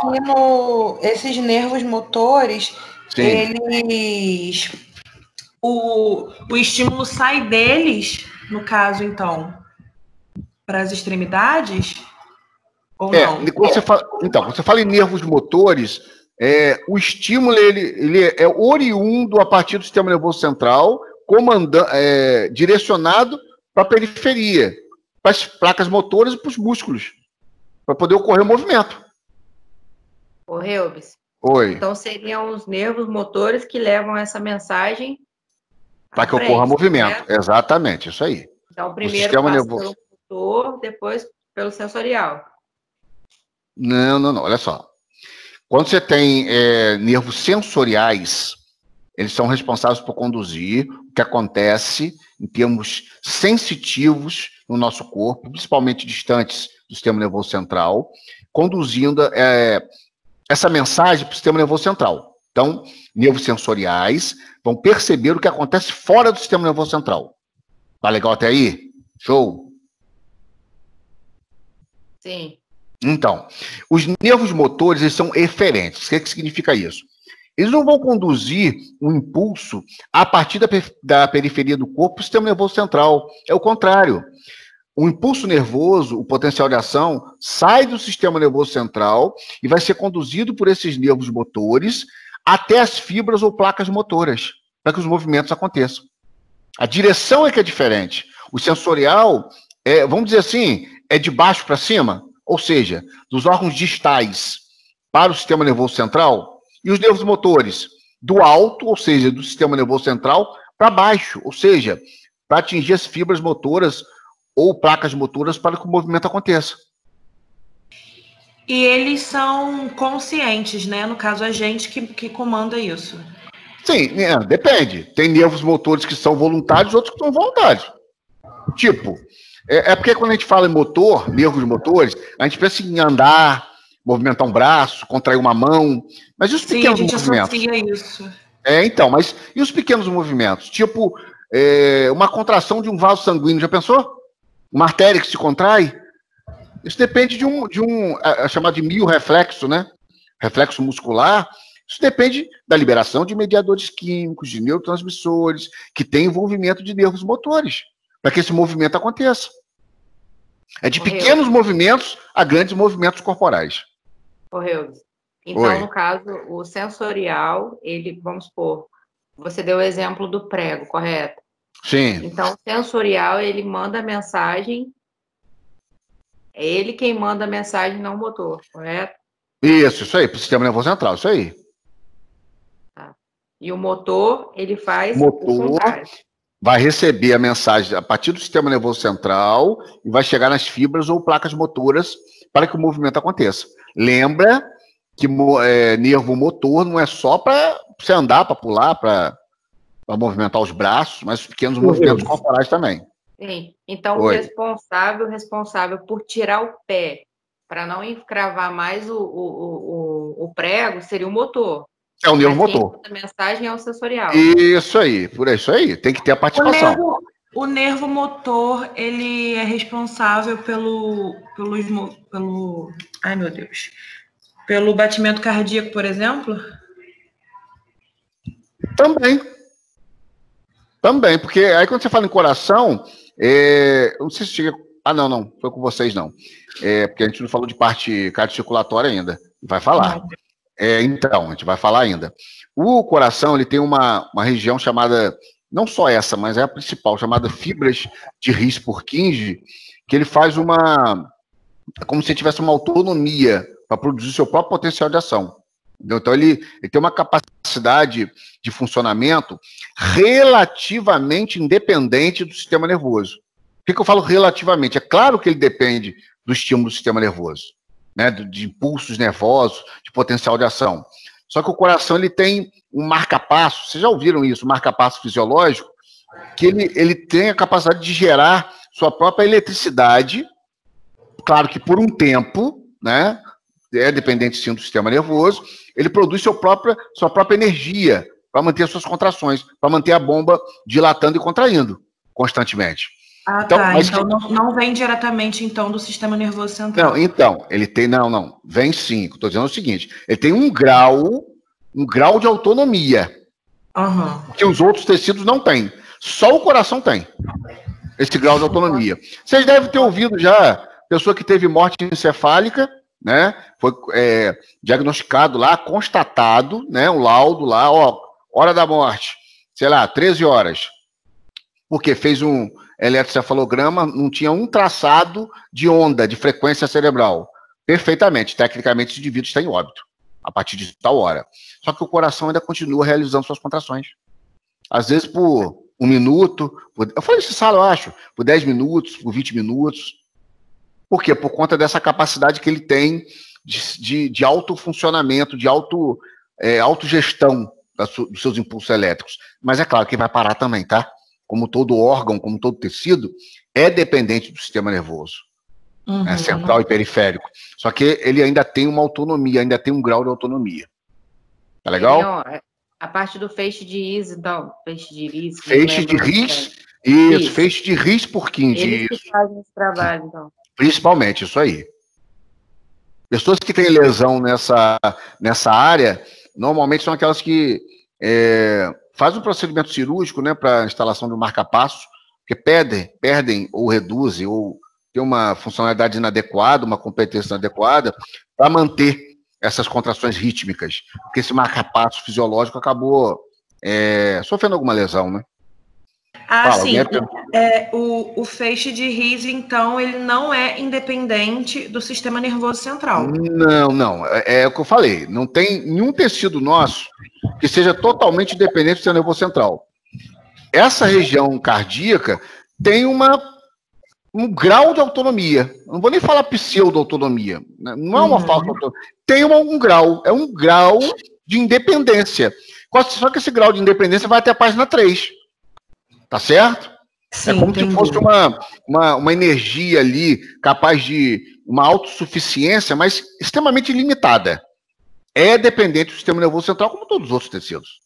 esses nervos motores, eles... O estímulo sai deles, no caso, então, para as extremidades? Ou não? Quando você fala em nervos motores, o estímulo ele é oriundo a partir do sistema nervoso central, direcionado para a periferia, para as placas motoras e para os músculos, para poder ocorrer o movimento. Ô, Reubs. Oi. Então seriam os nervos motores que levam essa mensagem para que ocorra movimento. Né? Exatamente, isso aí. Então, primeiro passa pelo motor, depois pelo sensorial. Não. Olha só. Quando você tem nervos sensoriais, eles são responsáveis por conduzir o que acontece em termos sensitivos no nosso corpo, principalmente distantes do sistema nervoso central, conduzindo essa mensagem para o sistema nervoso central. Então, nervos sensoriais vão perceber o que acontece fora do sistema nervoso central. Tá legal até aí? Show? Sim. Então, os nervos motores, eles são eferentes. O que significa isso? Eles não vão conduzir um impulso a partir da periferia do corpo para o sistema nervoso central. É o contrário. O impulso nervoso, o potencial de ação, sai do sistema nervoso central e vai ser conduzido por esses nervos motores até as fibras ou placas motoras, para que os movimentos aconteçam. A direção é que é diferente. O sensorial, vamos dizer assim, é de baixo para cima, ou seja, dos órgãos distais para o sistema nervoso central, e os nervos motores do alto, ou seja, do sistema nervoso central, para baixo, ou seja, para atingir as fibras motoras ou placas motoras para que o movimento aconteça. E eles são conscientes, né? No caso, a gente que comanda isso. Sim, depende. Tem nervos motores que são voluntários, outros que são voluntários. Tipo, porque quando a gente fala em motor, nervos motores, a gente pensa em andar, movimentar um braço, contrair uma mão. Mas e os pequenos movimentos? Sim, a gente associa isso. Mas e os pequenos movimentos? Tipo, uma contração de um vaso sanguíneo, já pensou? Uma artéria que se contrai? Isso depende de chamado de miorreflexo, né? Reflexo muscular. Isso depende da liberação de mediadores químicos, de neurotransmissores, que tem envolvimento de nervos motores, para que esse movimento aconteça. É de pequenos movimentos a grandes movimentos corporais. Então, no caso, o sensorial, vamos supor, você deu o exemplo do prego, correto? Sim. Então, o sensorial, ele manda a mensagem, é ele quem manda a mensagem, não o motor, correto? Isso aí, para o sistema nervoso central, isso aí. Tá. E o motor, ele faz o contrário. Vai receber a mensagem a partir do sistema nervoso central e vai chegar nas fibras ou placas motoras para que o movimento aconteça. Lembra que nervo motor não é só para você andar, para pular, para movimentar os braços, mas os pequenos movimentos corporais também. Sim. Então, o responsável por tirar o pé para não encravar mais o prego seria o motor. É o nervo motor. A mensagem é o sensorial. Isso aí, por isso aí. Tem que ter a participação. O nervo motor, ele é responsável pelo batimento cardíaco, por exemplo? Também, porque aí quando você fala em coração, não sei se chega... não, foi com vocês não. Porque a gente não falou de parte cardiocirculatória ainda. Vai falar. Então, a gente vai falar ainda. O coração, ele tem uma região chamada, não só essa, mas é a principal, chamada fibras de His-Purkinje, que ele faz como se tivesse uma autonomia para produzir seu próprio potencial de ação. Então, ele tem uma capacidade de funcionamento relativamente independente do sistema nervoso. Por que eu falo relativamente? É claro que ele depende do estímulo do sistema nervoso, né, de impulsos nervosos, de potencial de ação. Só que o coração, ele tem um marca-passo, vocês já ouviram isso, um marca-passo fisiológico, que ele tem a capacidade de gerar sua própria eletricidade, claro que por um tempo, né, dependente sim do sistema nervoso, ele produz sua própria energia para manter suas contrações, para manter a bomba dilatando e contraindo constantemente. Ah, então, tá. Então não vem diretamente, então, do sistema nervoso central. Não, então, ele tem... Não. Vem sim. Estou dizendo o seguinte. Ele tem um grau de autonomia. Que os outros tecidos não têm. Só o coração tem esse grau de autonomia. Vocês devem ter ouvido já, pessoa que teve morte encefálica, né? Foi diagnosticado lá, constatado, né? Um laudo lá, hora da morte, sei lá, 13 horas. Porque fez um eletrocefalograma, não tinha um traçado de onda, de frequência cerebral. Perfeitamente. Tecnicamente, esse indivíduo está em óbito, a partir de tal hora. Só que o coração ainda continua realizando suas contrações. Às vezes por 1 minuto, eu falei isso, eu acho, por 10 minutos, por 20 minutos. Por quê? Por conta dessa capacidade que ele tem de autofuncionamento, de autogestão dos seus impulsos elétricos. Mas é claro que vai parar também, tá? Como todo órgão, como todo tecido, é dependente do sistema nervoso. Central e periférico. Só que ele ainda tem uma autonomia, ainda tem um grau de autonomia. Tá legal? A parte do feixe de Ries, então. Feixe de Ries. Feixe de Ries, isso. Feixe de Ries por Kind. Eles que fazem esse trabalho, então. Principalmente, isso aí. Pessoas que têm lesão nessa área, normalmente são aquelas que fazem um procedimento cirúrgico, né, para instalação de um marca-passo, que perdem ou reduzem, ou tem uma funcionalidade inadequada, uma competência inadequada, para manter essas contrações rítmicas. Porque esse marca-passo fisiológico acabou sofrendo alguma lesão, né? Sim. O feixe de Ries, então, ele não é independente do sistema nervoso central. Não. É o que eu falei. Não tem nenhum tecido nosso que seja totalmente independente do sistema nervoso central. Essa região cardíaca tem um grau de autonomia. Não vou nem falar pseudo-autonomia. Não é uma falta de autonomia. Tem um grau. É um grau de independência. Só que esse grau de independência vai até a página 3. Tá certo? Sim, é como entendi. Se fosse uma energia ali capaz de uma autossuficiência, mas extremamente limitada. É dependente do sistema nervoso central, como todos os outros tecidos.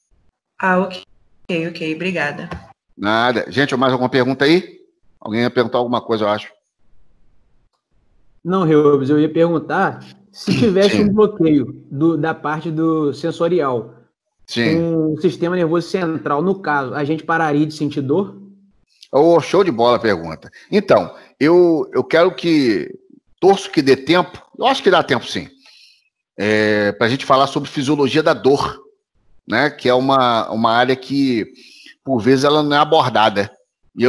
Ok. Obrigada. Nada. Gente, mais alguma pergunta aí? Alguém ia perguntar alguma coisa, eu acho. Não, Reubens, eu ia perguntar se tivesse um bloqueio da parte do sensorial. Com o sistema nervoso central, no caso, a gente pararia de sentir dor? Show de bola a pergunta. Então, eu quero torço que dê tempo, eu acho que dá tempo sim, para a gente falar sobre fisiologia da dor, né? Que é uma área que, por vezes, ela não é abordada. E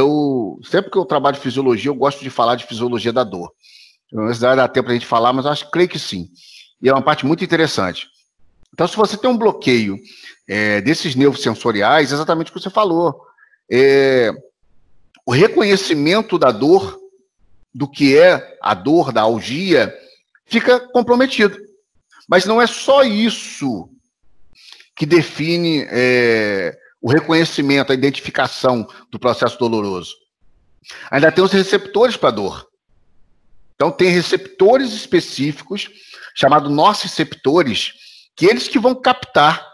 sempre que eu trabalho de fisiologia, eu gosto de falar de fisiologia da dor. Não vai dar tempo para a gente falar, mas creio que sim. E é uma parte muito interessante. Então, se você tem um bloqueio desses nervos sensoriais, exatamente o que você falou, o reconhecimento da dor, do que é a dor, da algia, fica comprometido. Mas não é só isso que define o reconhecimento, a identificação do processo doloroso. Ainda tem os receptores para dor. Então, tem receptores específicos, chamados nociceptores, que eles que vão captar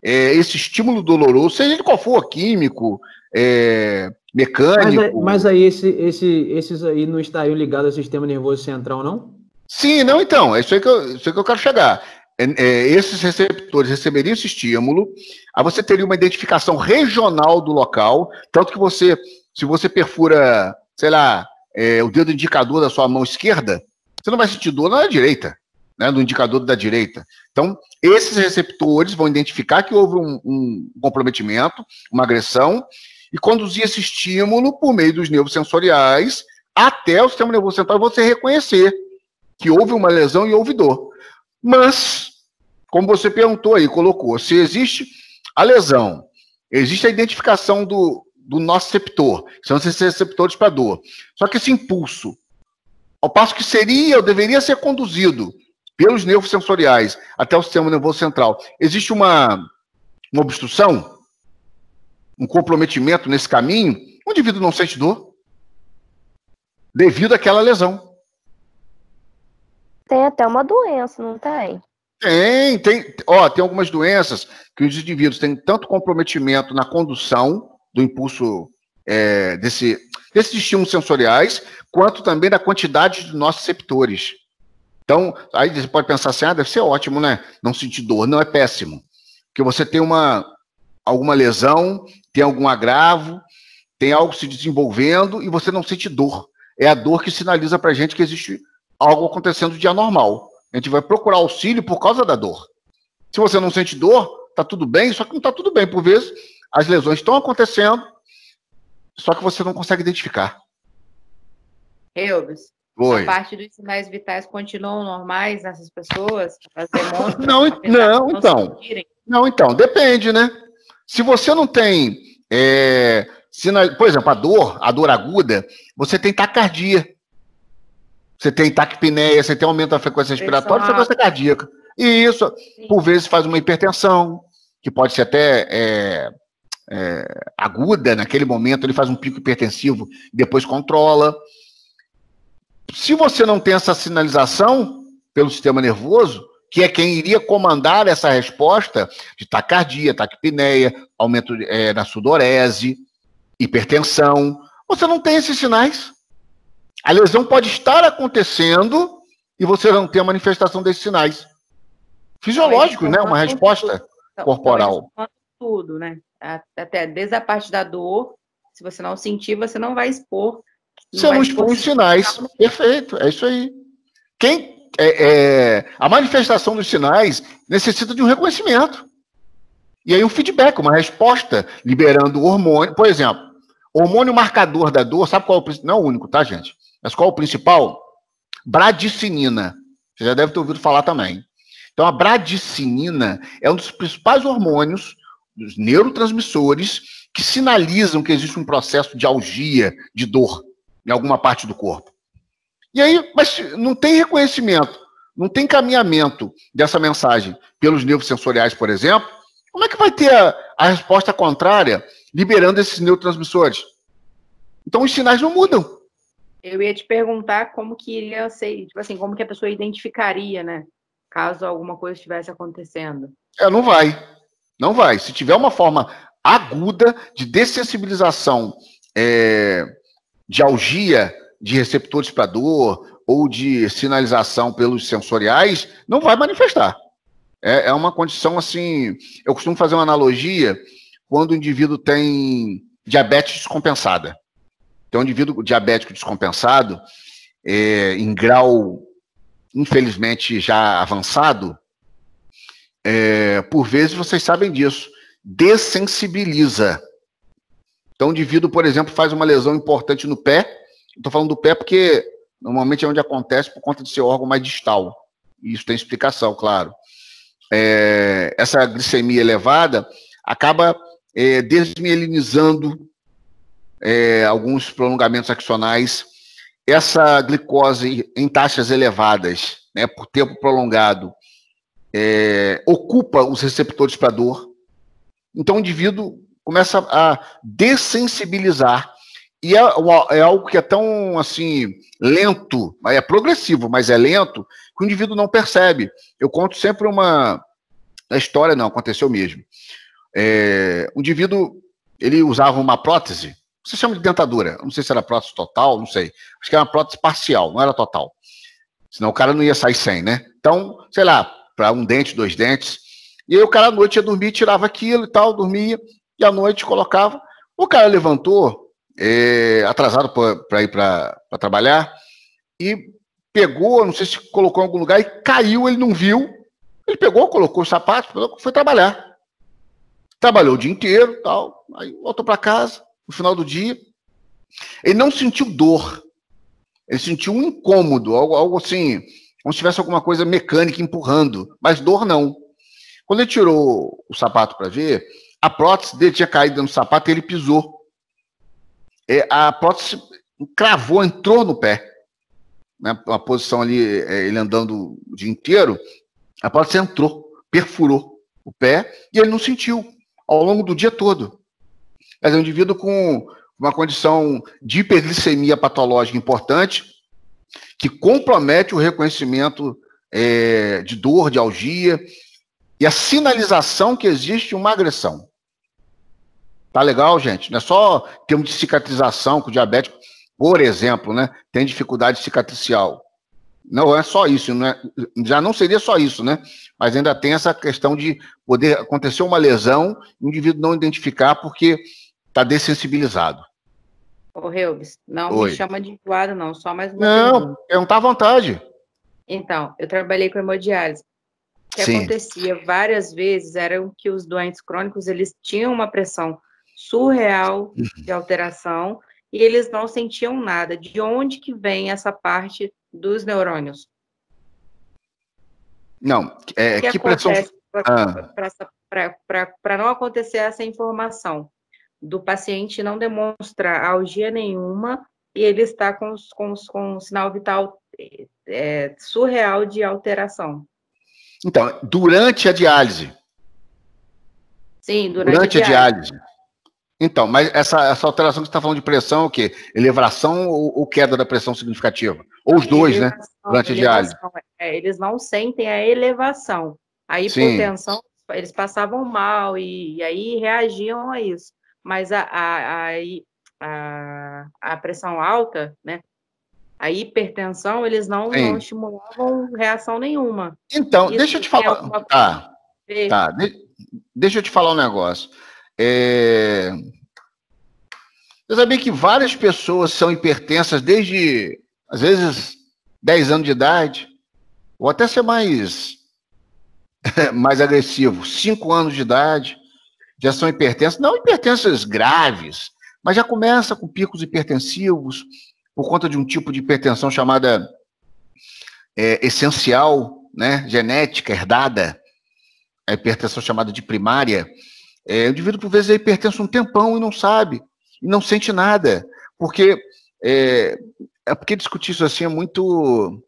esse estímulo doloroso, seja ele qual for, químico, mecânico. Mas aí esses aí não estariam ligados ao sistema nervoso central, não? Sim, não, então, é isso aí que eu quero chegar. Esses receptores receberiam esse estímulo, aí você teria uma identificação regional do local, tanto que se você perfura, sei lá, o dedo indicador da sua mão esquerda, você não vai sentir dor na direita, né, do indicador da direita. Então, esses receptores vão identificar que houve um comprometimento, uma agressão, e conduzir esse estímulo por meio dos nervos sensoriais até o sistema nervoso central e você reconhecer que houve uma lesão e houve dor. Mas, como você perguntou aí, colocou, se existe a lesão, existe a identificação do nociceptor, que são esses receptores para dor. Só que esse impulso, ao passo que deveria ser conduzido pelos nervos sensoriais até o sistema nervoso central, existe uma obstrução, um comprometimento nesse caminho, o indivíduo não sente dor devido àquela lesão. Tem até uma doença, não tem? Tem algumas doenças que os indivíduos têm tanto comprometimento na condução do impulso desses estímulos sensoriais, quanto também da quantidade de nossos receptores. Então, aí você pode pensar assim, deve ser ótimo, né? Não sentir dor. Não, é péssimo. Porque você tem alguma lesão, tem algum agravo, tem algo se desenvolvendo e você não sente dor. É a dor que sinaliza pra gente que existe algo acontecendo de anormal. A gente vai procurar auxílio por causa da dor. Se você não sente dor, tá tudo bem, só que não tá tudo bem. Por vezes, as lesões estão acontecendo, só que você não consegue identificar. Elvis, a parte dos sinais vitais continuam normais nessas pessoas? Então, depende, né? Se você não tem, por exemplo, a dor aguda, você tem taquicardia, você tem taquipneia, você tem aumento da frequência respiratória e frequência cardíaca. E isso, por vezes, faz uma hipertensão, que pode ser até aguda, naquele momento ele faz um pico hipertensivo e depois controla. Se você não tem essa sinalização pelo sistema nervoso, que é quem iria comandar essa resposta de taquicardia, taquipneia, aumento na sudorese, hipertensão, você não tem esses sinais. A lesão pode estar acontecendo e você não ter a manifestação desses sinais. Fisiológicos, né? Uma resposta corporal. Tudo, né? Até desde a parte da dor, se você não sentir, você não vai expor. Você não expõe os sinais. Perfeito, é isso aí. A manifestação dos sinais necessita de um reconhecimento. E aí um feedback, uma resposta, liberando hormônio. Por exemplo, hormônio marcador da dor, sabe qual é o principal? Não é o único, tá, gente? Mas qual é o principal? Bradicinina. Você já deve ter ouvido falar também. Então, a bradicinina é um dos principais hormônios, dos neurotransmissores, que sinalizam que existe um processo de algia, de dor, em alguma parte do corpo. E aí, mas não tem reconhecimento, não tem encaminhamento dessa mensagem pelos nervos sensoriais, por exemplo, como é que vai ter a resposta contrária liberando esses neurotransmissores? Então, os sinais não mudam. Eu ia te perguntar como que iria ser, tipo assim, como que a pessoa identificaria, né? Caso alguma coisa estivesse acontecendo. Não vai. Não vai. Se tiver uma forma aguda de dessensibilização, de algia de receptores para dor ou de sinalização pelos sensoriais, não vai manifestar. É uma condição assim... Eu costumo fazer uma analogia quando o indivíduo tem diabetes descompensada. Então, o indivíduo diabético descompensado, em grau, infelizmente, já avançado, por vezes, vocês sabem disso, dessensibiliza. Então, o indivíduo, por exemplo, faz uma lesão importante no pé. Estou falando do pé porque normalmente é onde acontece por conta de ser órgão mais distal. E isso tem explicação, claro. Essa glicemia elevada acaba desmielinizando alguns prolongamentos axonais. Essa glicose em taxas elevadas, né, por tempo prolongado, ocupa os receptores para dor. Então, o indivíduo começa a dessensibilizar. E é algo que é tão, assim, lento, é progressivo, mas é lento, que o indivíduo não percebe. Eu conto sempre a história, não, aconteceu mesmo. O indivíduo, ele usava uma prótese, você chama de dentadura, não sei se era prótese total, não sei. Acho que era uma prótese parcial, não era total. Senão o cara não ia sair sem, né? Então, sei lá, para um dente, 2 dentes. E aí o cara à noite ia dormir, tirava aquilo e tal, dormia, e à noite colocava. O cara levantou, atrasado para ir para trabalhar, e pegou, não sei se colocou em algum lugar, e caiu, ele não viu. Ele pegou, colocou os sapatos, foi trabalhar. Trabalhou o dia inteiro, tal, aí voltou para casa, no final do dia. Ele não sentiu dor, ele sentiu um incômodo, algo assim, como se tivesse alguma coisa mecânica empurrando, mas dor não. Quando ele tirou o sapato para ver, a prótese dele tinha caído no sapato e ele pisou. A prótese cravou, entrou no pé. Né? Uma posição ali, ele andando o dia inteiro, a prótese entrou, perfurou o pé e ele não sentiu ao longo do dia todo. Mas é um indivíduo com uma condição de hiperglicemia patológica importante que compromete o reconhecimento de dor, de algia e a sinalização que existe uma agressão. Tá legal, gente? Não é só termo de cicatrização que o diabético, por exemplo, né, tem dificuldade cicatricial. Não é só isso, já não seria só isso, né? Mas ainda tem essa questão de poder acontecer uma lesão, o indivíduo não identificar porque está dessensibilizado. Ô, Reubs, não me chama de enjoado, não, só mais uma pergunta. Não tá à vontade. Então, eu trabalhei com hemodiálise. O que acontecia várias vezes era que os doentes crônicos, eles tinham uma pressão surreal de alteração e eles não sentiam nada. De onde que vem essa parte dos neurônios? Não, que pressão... Para não acontecer essa informação do paciente não demonstra algia nenhuma e ele está com um sinal vital surreal de alteração. Então, durante a diálise. Sim, durante a diálise. Então, mas essa alteração que você está falando de pressão é o quê? Elevação ou queda da pressão significativa? Ou os dois, né? Durante a diálise. Eles não sentem a elevação. A hipotensão, eles passavam mal e aí reagiam a isso. Mas a pressão alta, né? A hipertensão, eles não estimulavam reação nenhuma. Então, deixa eu te falar. Deixa eu te falar um negócio. Você sabia que várias pessoas são hipertensas desde, às vezes, 10 anos de idade? Ou até ser mais agressivo, 5 anos de idade, já são hipertensas. Não hipertensas graves, mas já começa com picos hipertensivos, por conta de um tipo de hipertensão chamada essencial, né, genética, herdada, a hipertensão chamada de primária. O indivíduo, por vezes, é hipertenso um tempão e não sabe, e não sente nada, porque porque discutir isso assim é muito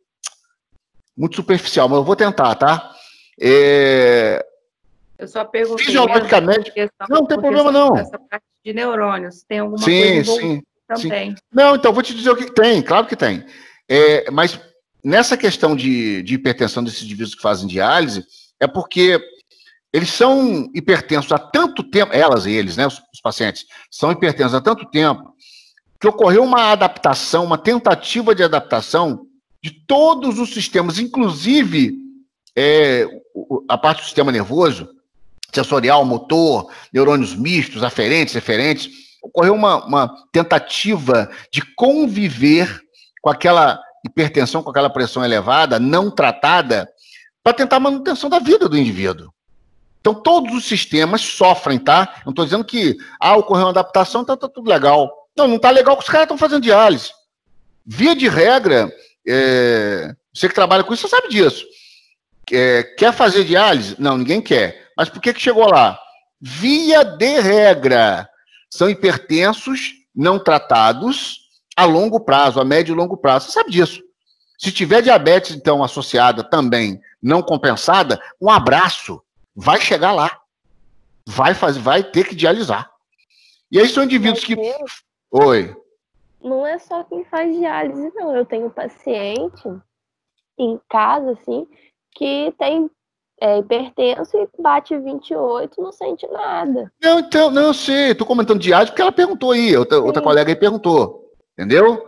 superficial, mas eu vou tentar, tá? Eu só perguntei... Fisiologicamente... Não tem problema, não. Essa parte de neurônios, tem alguma coisa envolvida também? Sim. Não, então, vou te dizer o que tem, claro que tem. Mas nessa questão de hipertensão desses indivíduos que fazem diálise, é porque eles são hipertensos há tanto tempo, elas e eles, né, os pacientes, são hipertensos há tanto tempo, que ocorreu uma adaptação, uma tentativa de adaptação de todos os sistemas, inclusive a parte do sistema nervoso, sensorial, motor, neurônios mistos, aferentes, referentes. Ocorreu uma tentativa de conviver com aquela hipertensão, com aquela pressão elevada, não tratada, para tentar a manutenção da vida do indivíduo. Então, todos os sistemas sofrem, tá? Não estou dizendo que, ocorreu uma adaptação, então tá tudo legal. Não está legal que os caras estão fazendo diálise. Via de regra, você que trabalha com isso, você sabe disso. Quer fazer diálise? Não, ninguém quer. Mas por que chegou lá? Via de regra, são hipertensos não tratados a longo prazo, a médio e longo prazo. Você sabe disso. Se tiver diabetes, então, associada também, não compensada, um abraço. Vai chegar lá. Vai ter que dialisar. E aí são indivíduos que... Oi. Não é só quem faz diálise, não. Eu tenho paciente em casa, assim, que tem hipertenso e bate 28, não sente nada. Não, então, não, eu sei. Estou comentando diálise porque ela perguntou aí. Outra colega aí perguntou. Entendeu?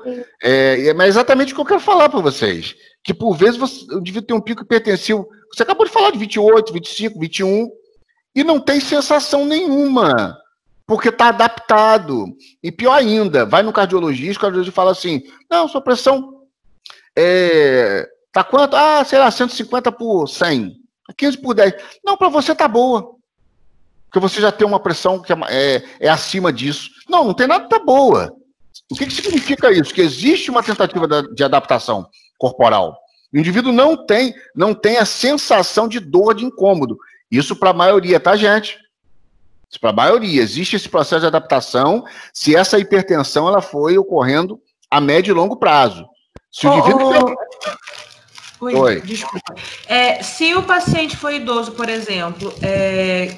Mas é exatamente o que eu quero falar para vocês. Que por vezes o indivíduo tem um pico hipertensivo. Você acabou de falar de 28, 25, 21 e não tem sensação nenhuma. Porque está adaptado. E pior ainda, vai no cardiologista, o cardiologista fala assim, não, sua pressão tá quanto? Sei lá, 150 por 100. 15 por 10. Não, para você tá boa. Porque você já tem uma pressão que é acima disso. Não tem nada, tá boa. O que significa isso? Que existe uma tentativa de adaptação corporal. O indivíduo não tem a sensação de dor, de incômodo. Isso para a maioria, tá, gente? Isso para a maioria. Existe esse processo de adaptação se essa hipertensão ela foi ocorrendo a médio e longo prazo. Se o indivíduo... Oi, desculpa. Se o paciente for idoso, por exemplo,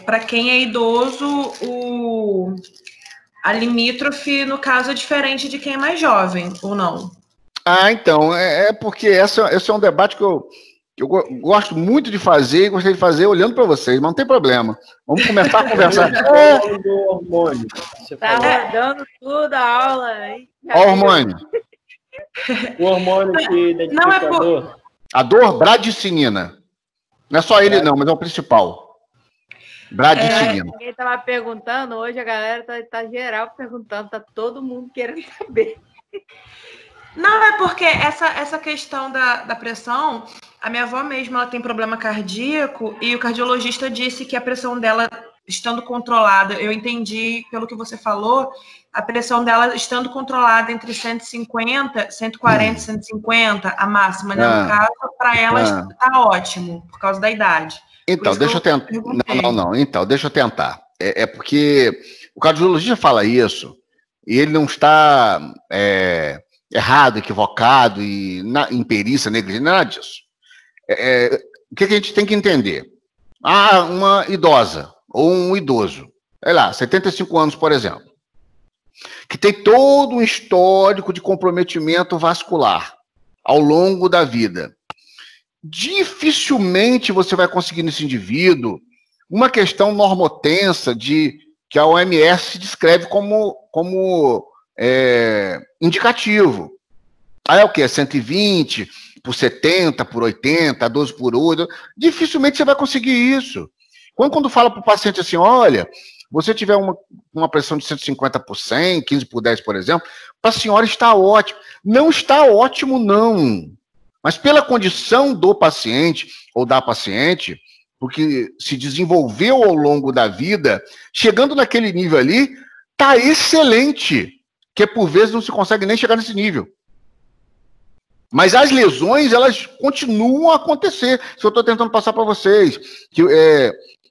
para quem é idoso, a limítrofe, no caso, é diferente de quem é mais jovem, ou não? Então, porque esse é um debate que que eu gosto muito de fazer e gostaria de fazer olhando para vocês, mas não tem problema. Vamos começar a conversar. Tá rodando tudo a aula. Hein? Ó o hormônio. O hormônio que identifica a dor. A dor, bradicinina. Não é só ele não, mas é o principal. Bradicinina. Ninguém estava perguntando, hoje a galera tá geral perguntando, tá todo mundo querendo saber. Não, é porque essa questão da pressão, a minha avó mesmo, ela tem problema cardíaco e o cardiologista disse que a pressão dela estando controlada, eu entendi pelo que você falou, a pressão dela estando controlada entre 150, 140, 150, a máxima, né? No caso, para ela está ótimo, por causa da idade. Então, deixa eu tentar. Não. Então, deixa eu tentar. É porque o cardiologista fala isso e ele não está errado, equivocado, e em perícia, negligência, nada disso. O que a gente tem que entender? Uma idosa ou um idoso, sei lá, 75 anos, por exemplo, que tem todo um histórico de comprometimento vascular ao longo da vida. Dificilmente você vai conseguir nesse indivíduo uma questão normotensa que a OMS descreve como indicativo. Aí é o quê? 120 por 70, por 80, 12 por 8. Dificilmente você vai conseguir isso. Quando fala para o paciente assim, olha, você tiver uma pressão de 150 por 100, 15 por 10, por exemplo, para a senhora está ótimo. Não está ótimo, não. Mas pela condição do paciente ou da paciente, porque se desenvolveu ao longo da vida, chegando naquele nível ali, está excelente, que por vezes não se consegue nem chegar nesse nível. Mas as lesões, elas continuam a acontecer. Se eu estou tentando passar para vocês.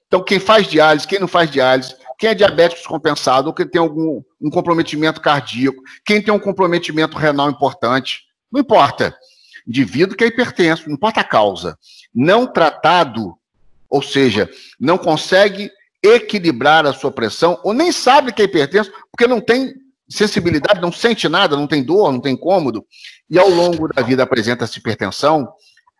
Então, quem faz diálise, quem não faz diálise, quem é diabético descompensado, ou quem tem um comprometimento cardíaco, quem tem um comprometimento renal importante, não importa. Indivíduo que é hipertenso, não importa a causa. Não tratado, ou seja, não consegue equilibrar a sua pressão, ou nem sabe que é hipertenso, porque não tem sensibilidade, não sente nada, não tem dor, não tem incômodo, e ao longo da vida apresenta-se hipertensão,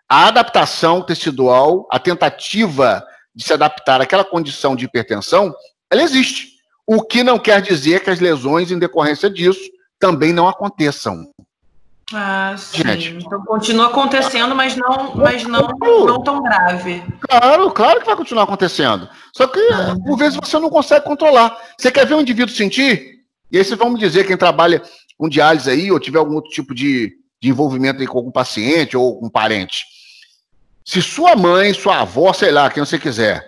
a adaptação tecidual, a tentativa de se adaptar àquela condição de hipertensão, ela existe. O que não quer dizer que as lesões em decorrência disso também não aconteçam. Sim. Gente, então continua acontecendo, mas não tão grave. Claro que vai continuar acontecendo. Só que, por vezes, você não consegue controlar. Você quer ver um indivíduo sentir? E aí vocês vão me dizer, quem trabalha com diálise aí, ou tiver algum outro tipo de envolvimento aí com algum paciente ou com um parente. Se sua mãe, sua avó, sei lá, quem você quiser,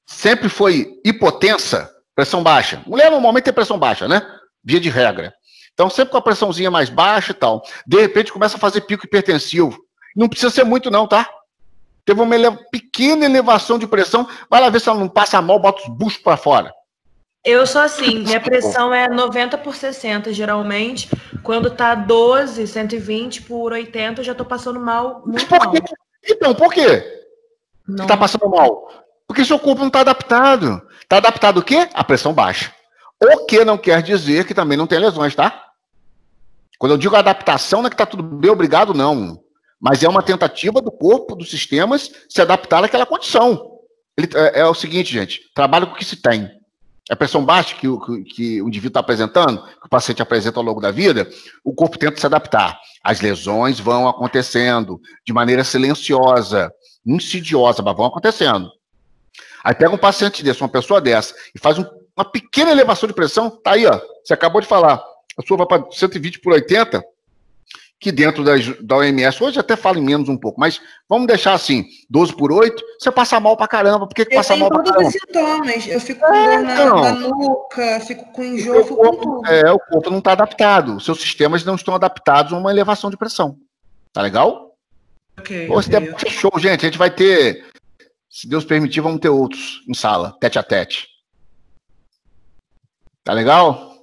sempre foi hipotensa, pressão baixa. Mulher normalmente tem pressão baixa, né? Via de regra. Então, sempre com a pressãozinha mais baixa e tal. De repente, começa a fazer pico hipertensivo. Não precisa ser muito, não, tá? Teve uma pequena elevação de pressão. Vai lá ver se ela não passa mal, bota os buchos para fora. Eu sou assim, minha pressão é 90 por 60, geralmente. Quando tá 12, 120 por 80, eu já tô passando mal, muito mal. Então, por quê? Não. Você tá passando mal? Porque seu corpo não está adaptado. Está adaptado o quê? A pressão baixa. O que não quer dizer que também não tem lesões, tá? Quando eu digo adaptação, não é que está tudo bem, obrigado, não. Mas é uma tentativa do corpo, dos sistemas, se adaptar àquela condição. É o seguinte, gente, trabalha com o que se tem. A pressão baixa que o indivíduo está apresentando, que o paciente apresenta ao longo da vida, o corpo tenta se adaptar. As lesões vão acontecendo de maneira silenciosa, insidiosa, mas vão acontecendo. Aí pega um paciente desse, uma pessoa dessa, e faz uma pequena elevação de pressão, tá aí, ó, você acabou de falar, a sua vai para 120 por 80, que dentro da OMS, hoje até fala em menos um pouco, mas vamos deixar assim, 12 por 8, você passa mal pra caramba. Por que passa mal pra caramba? Eu tenho todos os sintomas, eu fico com dor na nuca, fico com enjoo, fico com tudo. O corpo não está adaptado, os seus sistemas não estão adaptados a uma elevação de pressão. Tá legal? Ok. Show, gente, a gente vai ter, se Deus permitir, vamos ter outros em sala, tete a tete. Tá legal?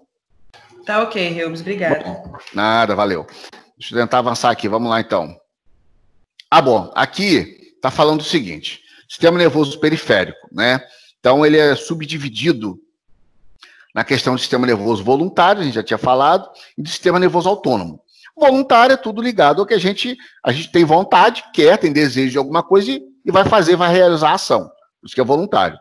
Tá ok, Reubens, obrigado. Nada, valeu. Deixa eu tentar avançar aqui, vamos lá então. Bom, aqui está falando o seguinte, sistema nervoso periférico, né? Então ele é subdividido na questão do sistema nervoso voluntário, a gente já tinha falado, e do sistema nervoso autônomo. Voluntário é tudo ligado ao que a gente tem vontade, quer, tem desejo de alguma coisa e vai fazer, vai realizar a ação. Isso que é voluntário.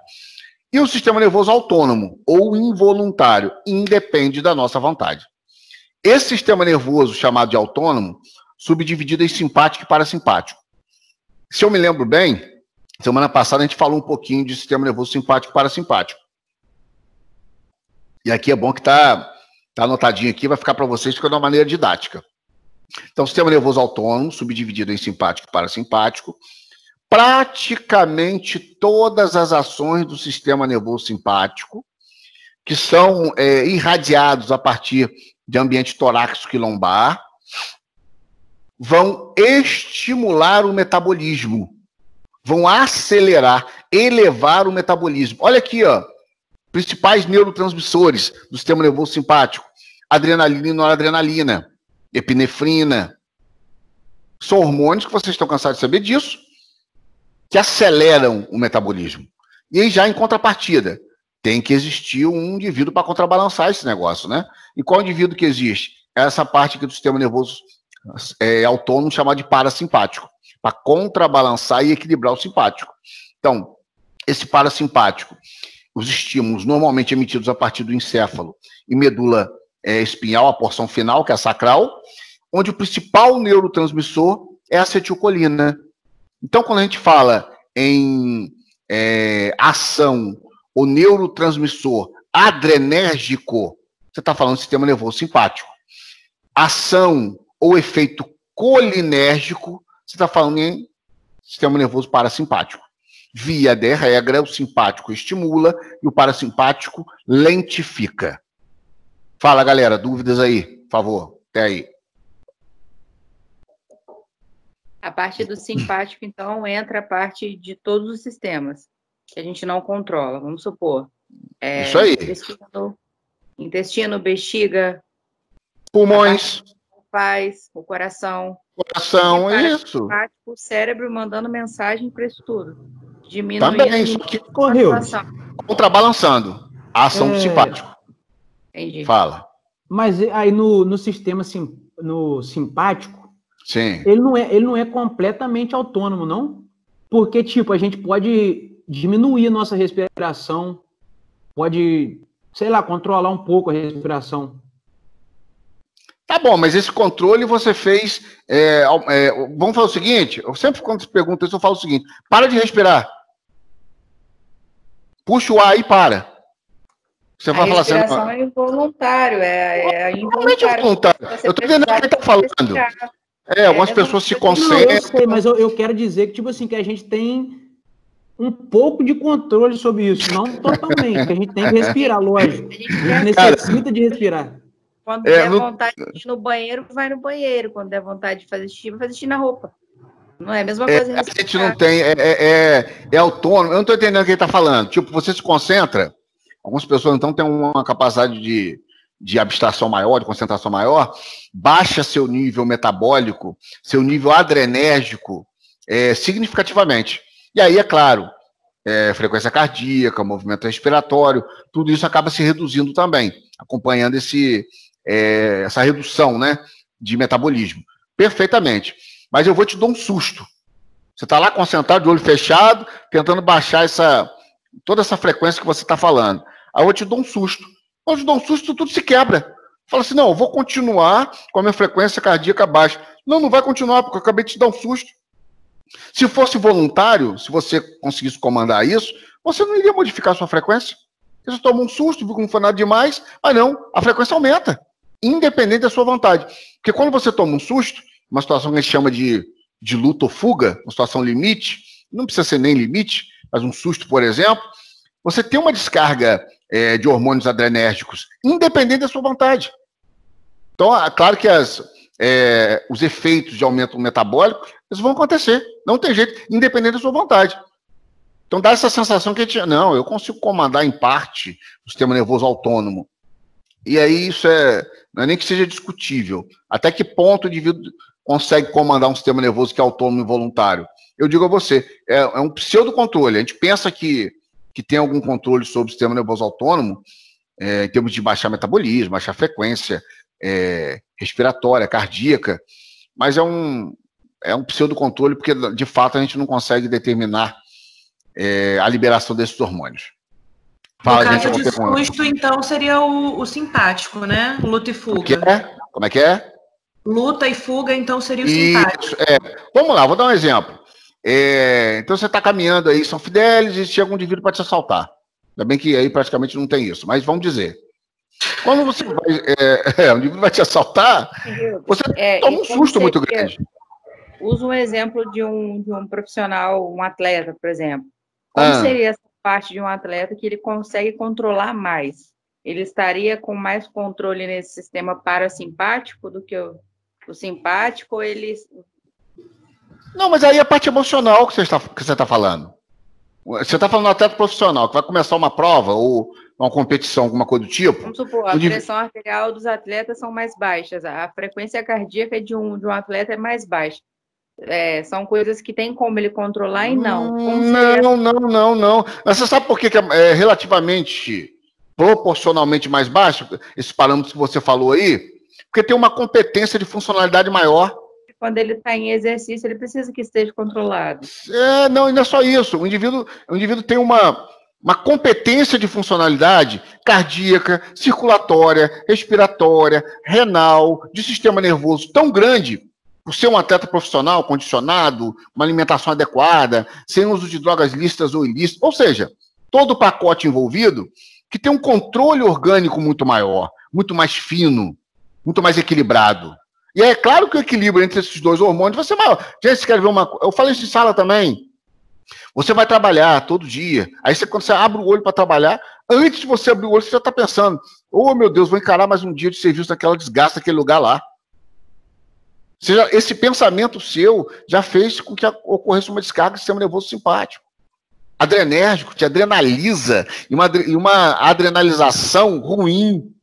E o sistema nervoso autônomo, ou involuntário, independe da nossa vontade. Esse sistema nervoso, chamado de autônomo, subdividido em simpático e parasimpático. Se eu me lembro bem, semana passada a gente falou um pouquinho de sistema nervoso simpático e parasimpático. E aqui é bom que tá anotadinho aqui, vai ficar para vocês de uma maneira didática. Então, sistema nervoso autônomo, subdividido em simpático e parasimpático. Praticamente todas as ações do sistema nervoso simpático, que são irradiados a partir de ambiente torácico e lombar, vão estimular o metabolismo, vão acelerar, elevar o metabolismo. Olha aqui, ó, principais neurotransmissores do sistema nervoso simpático: adrenalina e noradrenalina, epinefrina. São hormônios que vocês estão cansados de saber disso, que aceleram o metabolismo. E aí, já em contrapartida, tem que existir um indivíduo para contrabalançar esse negócio, né? E qual indivíduo que existe? Essa parte aqui do sistema nervoso autônomo, chamado de parasimpático, para contrabalançar e equilibrar o simpático. Então, esse parasimpático, os estímulos normalmente emitidos a partir do encéfalo e medula espinhal, a porção final, que é a sacral, onde o principal neurotransmissor é a acetilcolina. Então, quando a gente fala em ação, o neurotransmissor adrenérgico, você está falando do sistema nervoso simpático. Ação ou efeito colinérgico, você está falando em sistema nervoso parasimpático. Via de regra, o simpático estimula e o parasimpático lentifica. Fala, galera, dúvidas aí, por favor, até aí. A parte do simpático, então, entra a parte de todos os sistemas que a gente não controla. Vamos supor. Isso aí. Intestino, bexiga, pulmões, o coração. Coração, é isso. O cérebro mandando mensagem para isso tudo. Diminuindo também, isso que correu. Contrabalançando a ação do simpático. Entendi. Fala. Mas aí no sistema no simpático, sim, ele não é completamente autônomo, não? Porque, tipo, a gente pode diminuir nossa respiração, pode, sei lá, controlar um pouco a respiração. Tá bom, mas esse controle você fez... vamos fazer o seguinte, eu sempre quando se pergunta isso, eu falo o seguinte: para de respirar. Puxa o ar e para. Você vai falar assim... A respiração é involuntário, é involuntário. Eu tô entendendo o que ele tá falando. Algumas pessoas se concentram... Não, eu sei, mas eu quero dizer que, tipo assim, que a gente tem um pouco de controle sobre isso, não totalmente, que a gente tem que respirar, lógico. A gente necessita de respirar. Quando der vontade de ir no banheiro, vai no banheiro. Quando der vontade de fazer xixi, vai fazer xixi na roupa. Não é a mesma coisa. A gente não tem... É autônomo. Eu não estou entendendo o que ele está falando. Tipo, você se concentra... Algumas pessoas, então, têm uma capacidade de abstração maior, de concentração maior, baixa seu nível metabólico, seu nível adrenérgico significativamente. E aí, é claro, frequência cardíaca, movimento respiratório, tudo isso acaba se reduzindo também, acompanhando essa redução, né, de metabolismo. Perfeitamente. Mas eu vou te dar um susto. Você está lá concentrado, de olho fechado, tentando baixar toda essa frequência que você está falando. Aí eu te dou um susto. Quando eu te dou um susto, tudo se quebra. Fala assim, não, eu vou continuar com a minha frequência cardíaca baixa. Não vai continuar, porque eu acabei de te dar um susto. Se fosse voluntário, se você conseguisse comandar isso, você não iria modificar a sua frequência. Você toma um susto, viu que não foi nada demais, mas não, a frequência aumenta, independente da sua vontade. Porque quando você toma um susto, uma situação que a gente chama de luta ou fuga, uma situação limite, não precisa ser nem limite, mas um susto, por exemplo, você tem uma descarga de hormônios adrenérgicos, independente da sua vontade. Então, é claro que os efeitos de aumento metabólico, eles vão acontecer, não tem jeito, independente da sua vontade. Então, dá essa sensação que a gente, não, eu consigo comandar em parte o sistema nervoso autônomo. E aí isso não é nem que seja discutível. Até que ponto o indivíduo consegue comandar um sistema nervoso que é autônomo e voluntário? Eu digo a você, é um pseudocontrole. A gente pensa que tem algum controle sobre o sistema nervoso autônomo, em termos de baixar metabolismo, baixar frequência, respiratória, cardíaca, mas é um pseudocontrole, porque, de fato, a gente não consegue determinar a liberação desses hormônios. Fala, no caso de susto, então, seria o simpático, né? Luta e fuga. Como é que é? Luta e fuga, então, seria o simpático. Vamos lá, vou dar um exemplo. Então, você está caminhando aí, São Fidélis, e chega um indivíduo para te assaltar. Ainda bem que aí praticamente não tem isso, mas vamos dizer. Quando você vai, um indivíduo vai te assaltar, você toma um susto muito grande. Usa um exemplo de um profissional, um atleta, por exemplo. Como seria essa parte de um atleta que ele consegue controlar mais? Ele estaria com mais controle nesse sistema parasimpático do que o simpático? Não, mas aí é a parte emocional que você está falando. Você está falando do atleta profissional, que vai começar uma prova ou uma competição, alguma coisa do tipo. Vamos supor, a pressão arterial dos atletas são mais baixas, a frequência cardíaca de um atleta é mais baixa. São coisas que tem como ele controlar e não. Não. Mas você sabe por que é relativamente, proporcionalmente mais baixo, esses parâmetros que você falou aí? Porque tem uma competência de funcionalidade maior. Quando ele está em exercício, ele precisa que esteja controlado. Não é só isso. O indivíduo tem uma competência de funcionalidade cardíaca, circulatória, respiratória, renal, de sistema nervoso tão grande, por ser um atleta profissional, condicionado, uma alimentação adequada, sem uso de drogas lícitas ou ilícitas, ou seja, todo o pacote envolvido, que tem um controle orgânico muito maior, muito mais fino, muito mais equilibrado. E é claro que o equilíbrio entre esses dois hormônios vai ser maior. Gente, você quer ver eu falei isso em sala também. Você vai trabalhar todo dia, aí quando você abre o olho para trabalhar, antes de você abrir o olho, você já está pensando, meu Deus, vou encarar mais um dia de serviço naquela desgraça, naquele lugar lá. Esse pensamento seu já fez com que ocorresse uma descarga do sistema nervoso simpático. Adrenérgico, te adrenaliza, e uma adrenalização ruim,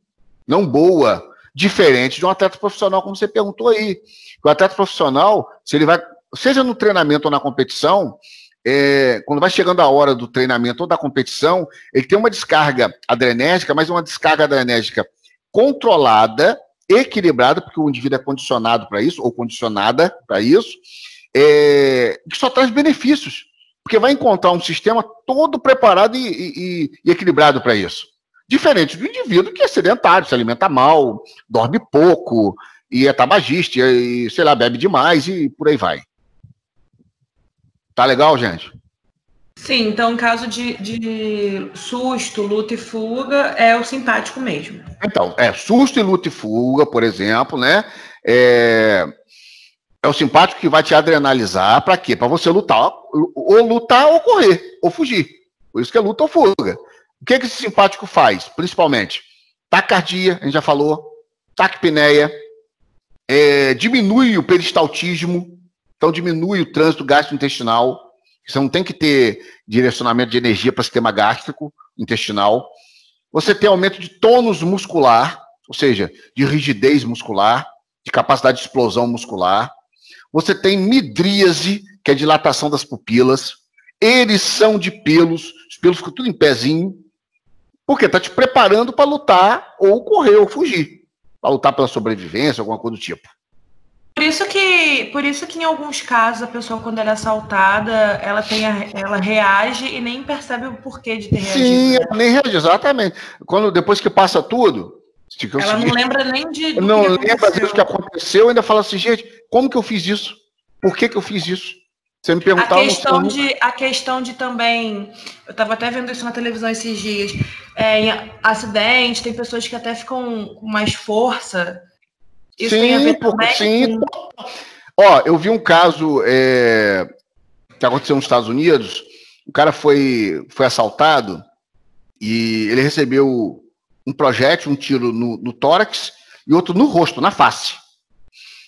não boa, diferente de um atleta profissional, como você perguntou aí. O atleta profissional, se ele vai, seja no treinamento ou na competição, quando vai chegando a hora do treinamento ou da competição, ele tem uma descarga adrenérgica, mas uma descarga adrenérgica controlada, equilibrada, porque o indivíduo é condicionado para isso, ou condicionada para isso, que só traz benefícios, porque vai encontrar um sistema todo preparado e equilibrado para isso. Diferente do indivíduo que é sedentário, se alimenta mal, dorme pouco, e é tabagista, e, sei lá, bebe demais, e por aí vai. Tá legal, gente? Sim, então, em caso de susto, luta e fuga, é o simpático mesmo. Então, susto e luta e fuga, por exemplo, né? É o simpático que vai te adrenalizar para quê? Para você lutar ou correr, ou fugir. Por isso que é luta ou fuga. O que esse simpático faz, principalmente? Taquicardia, a gente já falou, taquipneia, diminui o peristaltismo, então diminui o trânsito gastrointestinal. Você não tem que ter direcionamento de energia para o sistema gástrico intestinal. Você tem aumento de tônus muscular, ou seja, de rigidez muscular, de capacidade de explosão muscular. Você tem midríase, que é dilatação das pupilas, erição de pelos, os pelos ficam tudo em pezinho, porque está te preparando para lutar ou correr ou fugir, para lutar pela sobrevivência, alguma coisa do tipo. Por isso que em alguns casos a pessoa, quando ela é assaltada, ela reage e nem percebe o porquê de ter reagido. Sim, ela nem reage, exatamente. Depois que passa tudo... Ela não lembra nem de... Não lembra do que aconteceu, ainda fala assim, gente, como que eu fiz isso? Por que eu fiz isso? Você me perguntava... A questão de também... Eu estava até vendo isso na televisão esses dias. Em acidente, tem pessoas que até ficam com mais força... Isso tem a ver também Ó, eu vi um caso que aconteceu nos Estados Unidos. O cara foi assaltado e ele recebeu um projétil, um tiro no tórax e outro no rosto, na face.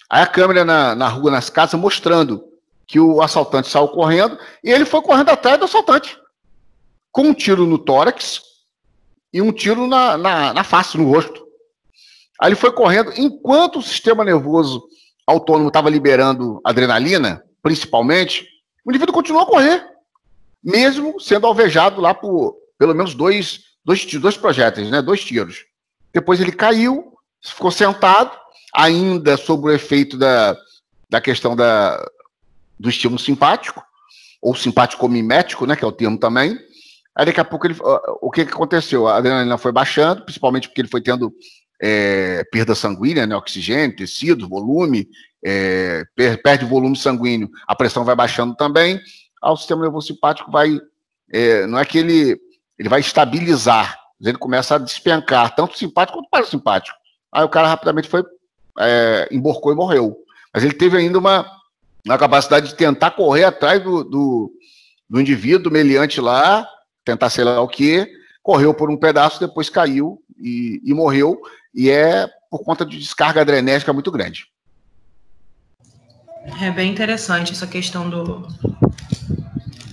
Aí a câmera na rua, nas casas, mostrando que o assaltante saiu correndo e ele foi correndo atrás do assaltante, com um tiro no tórax e um tiro na face, no rosto. Aí ele foi correndo, enquanto o sistema nervoso autônomo estava liberando adrenalina, principalmente, o indivíduo continuou a correr, mesmo sendo alvejado lá por pelo menos dois projéteis, né? 2 tiros. Depois ele caiu, ficou sentado, ainda sob o efeito da questão do estímulo simpático, ou simpático-mimético, né, que é o termo também. Aí daqui a pouco, o que aconteceu? A adrenalina foi baixando, principalmente porque ele foi tendo perda sanguínea, né, oxigênio, tecido, volume, perde volume sanguíneo, a pressão vai baixando também, o sistema nervoso simpático vai, não é que ele vai estabilizar, mas ele começa a despencar, tanto simpático quanto parasimpático. Aí o cara rapidamente emborcou e morreu. Mas ele teve ainda uma capacidade de tentar correr atrás do indivíduo meliante lá, tentar sei lá o quê, correu por um pedaço, depois caiu e morreu, e é por conta de descarga adrenérgica muito grande. É bem interessante essa questão do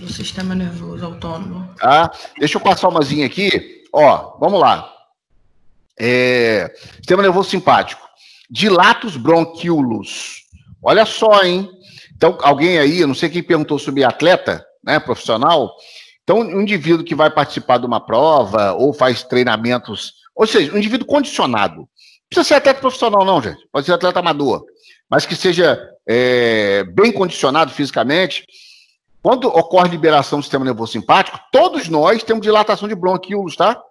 sistema nervoso autônomo. Deixa eu passar umazinha aqui. Ó, vamos lá. Sistema nervoso simpático. Dilatos bronquíolos. Olha só, hein? Então, alguém aí, eu não sei quem perguntou sobre atleta, né, profissional. Então, um indivíduo que vai participar de uma prova ou faz treinamentos, ou seja, um indivíduo condicionado. Não precisa ser atleta profissional, não, gente. Pode ser atleta amador. Mas que seja bem condicionado fisicamente. Quando ocorre liberação do sistema nervoso simpático, todos nós temos dilatação de bronquíolos, tá?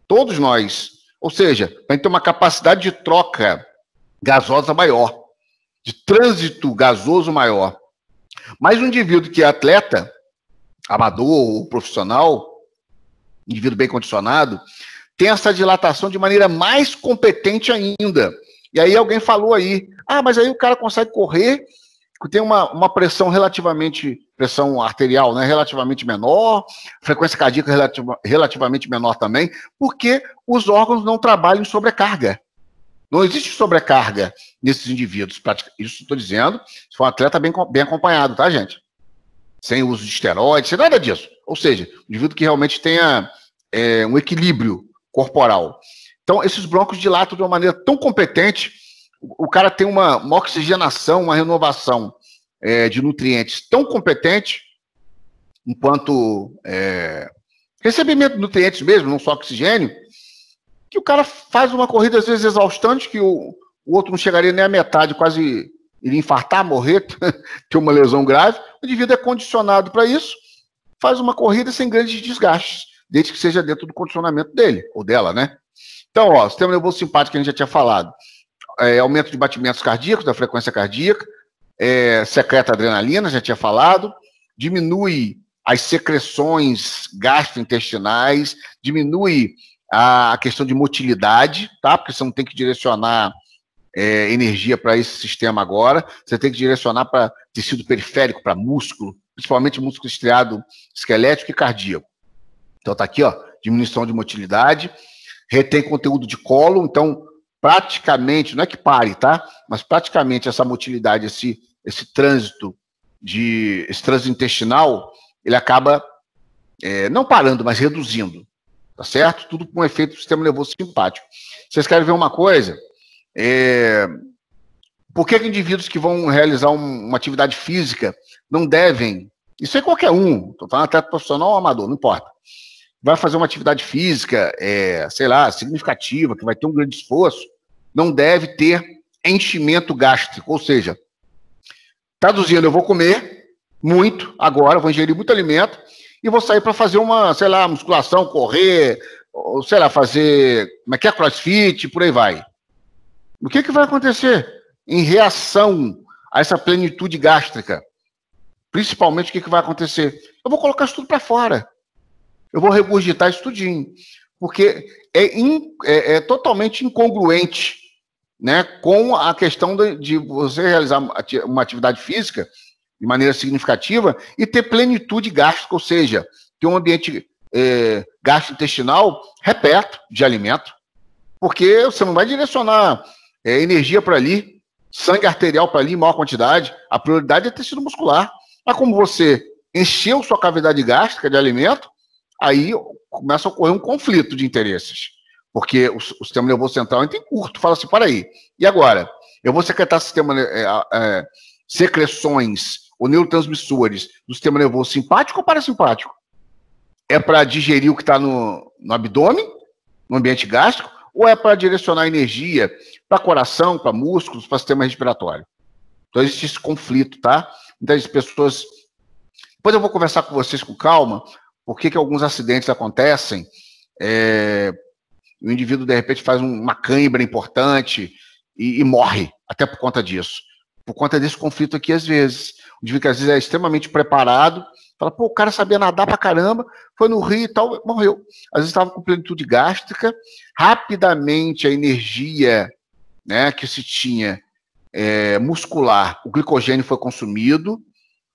Todos nós. Ou seja, a gente tem uma capacidade de troca gasosa maior, de trânsito gasoso maior. Mas um indivíduo que é atleta, amador ou profissional, indivíduo bem condicionado, tem essa dilatação de maneira mais competente ainda. E aí alguém falou aí, mas aí o cara consegue correr, tem uma pressão pressão arterial, né, relativamente menor, frequência cardíaca relativamente menor também, porque os órgãos não trabalham em sobrecarga. Não existe sobrecarga nesses indivíduos. Isso estou dizendo, se for um atleta bem acompanhado, tá, gente? Sem uso de esteroides, sem nada disso. Ou seja, um indivíduo que realmente tenha um equilíbrio corporal. Então, esses brônquios dilatam de uma maneira tão competente, o cara tem uma oxigenação, uma renovação de nutrientes tão competente, enquanto recebimento de nutrientes mesmo, não só oxigênio, que o cara faz uma corrida, às vezes, exaustante, que o outro não chegaria nem à metade, quase iria infartar, morrer, ter uma lesão grave. O indivíduo é condicionado para isso, faz uma corrida sem grandes desgastes, desde que seja dentro do condicionamento dele, ou dela, né? Então, ó, sistema nervoso simpático que a gente já tinha falado, aumento de batimentos cardíacos, da frequência cardíaca, secreta adrenalina, já tinha falado, diminui as secreções gastrointestinais, diminui a questão de motilidade, tá? Porque você não tem que direcionar energia para esse sistema agora, você tem que direcionar para tecido periférico, para músculo, principalmente músculo estriado esquelético e cardíaco. Então tá aqui, ó, diminuição de motilidade, retém conteúdo de colo, então praticamente, não é que pare, tá? Mas praticamente essa motilidade, esse trânsito intestinal, ele acaba não parando, mas reduzindo, tá certo? Tudo com efeito do sistema nervoso simpático. Vocês querem ver uma coisa? Por que indivíduos que vão realizar uma atividade física não devem, isso é qualquer um, estou falando atleta profissional ou amador, não importa, vai fazer uma atividade física, sei lá, significativa, que vai ter um grande esforço, não deve ter enchimento gástrico, ou seja, traduzindo, eu vou comer muito agora, vou ingerir muito alimento e vou sair para fazer uma, sei lá, musculação, correr, ou sei lá, fazer, como é que é, crossfit, por aí vai. O que vai acontecer em reação a essa plenitude gástrica? Principalmente, o que vai acontecer? Eu vou colocar isso tudo para fora. Eu vou regurgitar isso tudinho. Porque é totalmente incongruente, né, com a questão de você realizar uma atividade física de maneira significativa e ter plenitude gástrica, ou seja, ter um ambiente gastrointestinal repleto de alimento, porque você não vai direcionar energia para ali, sangue arterial para ali em maior quantidade, a prioridade é tecido muscular. Mas como você encheu sua cavidade gástrica de alimento, aí começa a ocorrer um conflito de interesses, porque o sistema nervoso central entra em curto, fala assim, para aí, e agora? Eu vou secretar secreções ou neurotransmissores do sistema nervoso simpático ou parasimpático? É para digerir o que está no abdômen, no ambiente gástrico, ou é para direcionar energia para coração, para músculos, para sistema respiratório? Então existe esse conflito, tá? Então as pessoas... Depois eu vou conversar com vocês com calma, por que alguns acidentes acontecem, o indivíduo de repente faz uma cãibra importante e morre, até por conta disso. Por conta desse conflito aqui, às vezes. O indivíduo que às vezes é extremamente preparado, fala, pô, o cara sabia nadar pra caramba, foi no rio e tal, morreu. Às vezes estava com plenitude gástrica, rapidamente a energia, né, que se tinha muscular, o glicogênio foi consumido,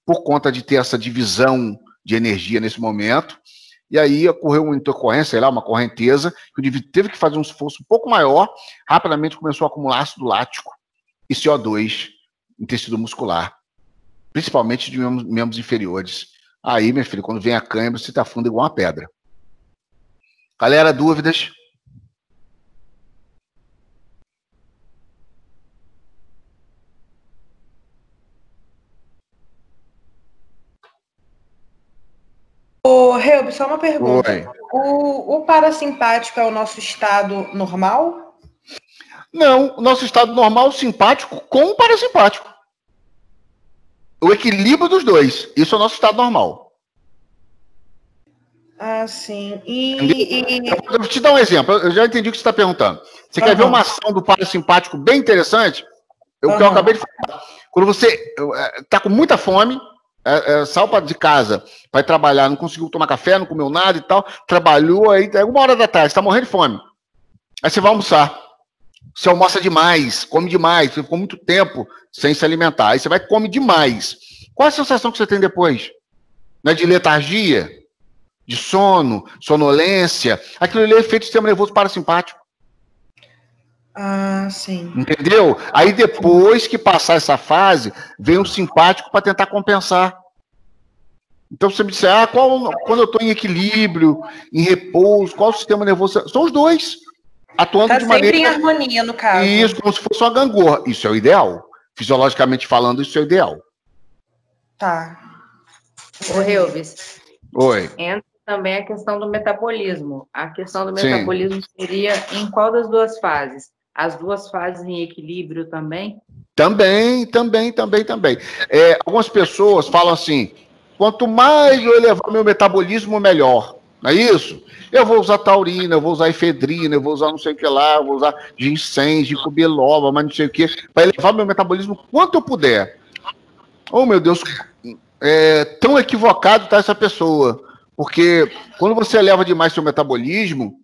por conta de ter essa divisão de energia nesse momento, e aí ocorreu uma intercorrência, sei lá, uma correnteza, que o indivíduo teve que fazer um esforço um pouco maior, rapidamente começou a acumular ácido lático e CO2 em tecido muscular, principalmente de membros inferiores. Aí, meu filho, quando vem a cãibra, você tá fundo igual uma pedra. Galera, dúvidas? Ô, Reubi, só uma pergunta. O parasimpático é o nosso estado normal? Não, o nosso estado normal, simpático com o parasimpático. O equilíbrio dos dois. Isso é o nosso estado normal. Ah, sim. Eu vou te dar um exemplo. Eu já entendi o que você está perguntando. Você quer ver uma ação do parasimpático bem interessante? O que eu acabei de falar. Quando você está com muita fome, saiu de casa, vai trabalhar, não conseguiu tomar café, não comeu nada e tal, trabalhou, aí 1h da tarde, está morrendo de fome. Aí você vai almoçar. Você almoça demais, come demais, você ficou muito tempo sem se alimentar. Aí você vai e come demais. Qual a sensação que você tem depois? Não é de letargia? De sono? Sonolência? Aquilo ali é efeito do sistema nervoso parasimpático. Ah, sim. Entendeu? Aí depois que passar essa fase, vem o simpático para tentar compensar. Então você me disser, quando eu estou em equilíbrio, em repouso, qual o sistema nervoso? São os dois. Atuando de maneira... sempre em harmonia, no caso. Isso, como se fosse uma gangorra. Isso é o ideal. Fisiologicamente falando, isso é o ideal. Tá. Ô, Reuvis. Oi. Entra também a questão do metabolismo. A questão do metabolismo seria em qual das duas fases? As duas fases em equilíbrio também? Também. Algumas pessoas falam assim, quanto mais eu elevar meu metabolismo, melhor. Não é isso? Eu vou usar taurina, eu vou usar efedrina, eu vou usar não sei o que lá, eu vou usar ginseng, ginkgo biloba, mas não sei o que, para elevar meu metabolismo quanto eu puder. Oh, meu Deus, tão equivocado está essa pessoa. Porque quando você eleva demais seu metabolismo,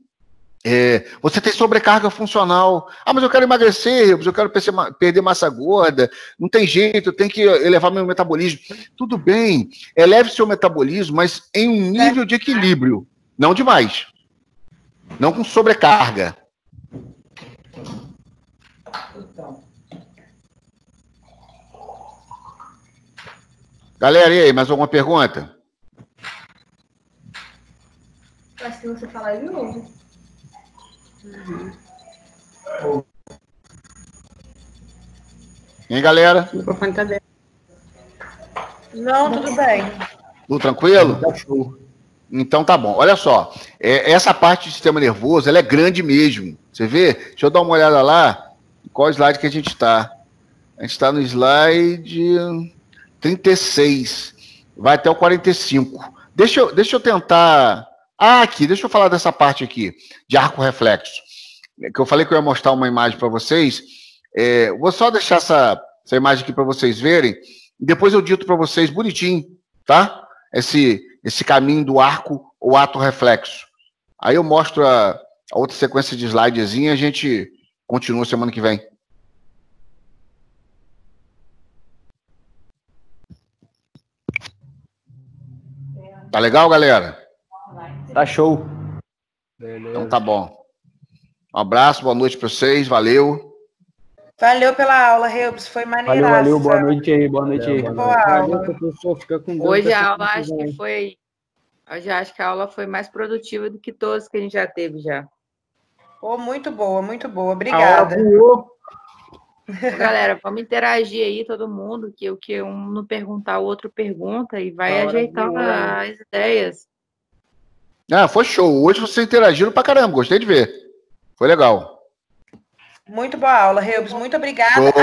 você tem sobrecarga funcional. Ah, mas eu quero emagrecer, eu quero perder massa gorda, não tem jeito, eu tenho que elevar meu metabolismo. Tudo bem, eleve seu metabolismo, mas em um nível de equilíbrio, não demais. Não com sobrecarga. Galera, e aí, mais alguma pergunta? Acho que você falar de novo. Hein, galera? O microfone tá aberto. Não, tudo bem. Tudo tranquilo? Tá show. Então tá bom. Olha só, essa parte do sistema nervoso, ela é grande mesmo. Você vê? Deixa eu dar uma olhada lá. Qual slide que a gente está? A gente está no slide 36. Vai até o 45. Deixa eu tentar... aqui, deixa eu falar dessa parte aqui, de arco reflexo. Que eu falei que eu ia mostrar uma imagem para vocês. Vou só deixar essa imagem aqui para vocês verem. E depois eu dito para vocês bonitinho, tá? Esse caminho do arco ou ato reflexo. Aí eu mostro a outra sequência de slidezinha e a gente continua semana que vem. Tá legal, galera? Tá show. Então tá bom. Um abraço, boa noite para vocês, valeu. Valeu pela aula, Reups, foi maneiro. Valeu, boa noite aí, boa noite aí. Boa aula. Hoje a aula acho que foi... Eu já acho que a aula foi mais produtiva do que todas que a gente já teve já. Muito boa, obrigada. Galera, vamos interagir aí, todo mundo, que o que um não perguntar, o outro pergunta e vai ajeitando as ideias. Foi show. Hoje vocês interagiram pra caramba, gostei de ver. Foi legal. Muito boa aula, Reubs. Muito obrigada.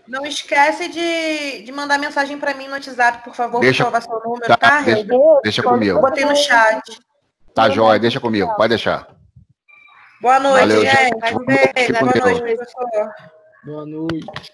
Não esquece de mandar mensagem para mim no WhatsApp, por favor, para provar seu número, tá, Reubs? Deixa comigo. Eu botei no chat. Tá, jóia, deixa comigo, pode deixar. Boa noite, Valeu, gente. Boa noite, professor. Boa noite.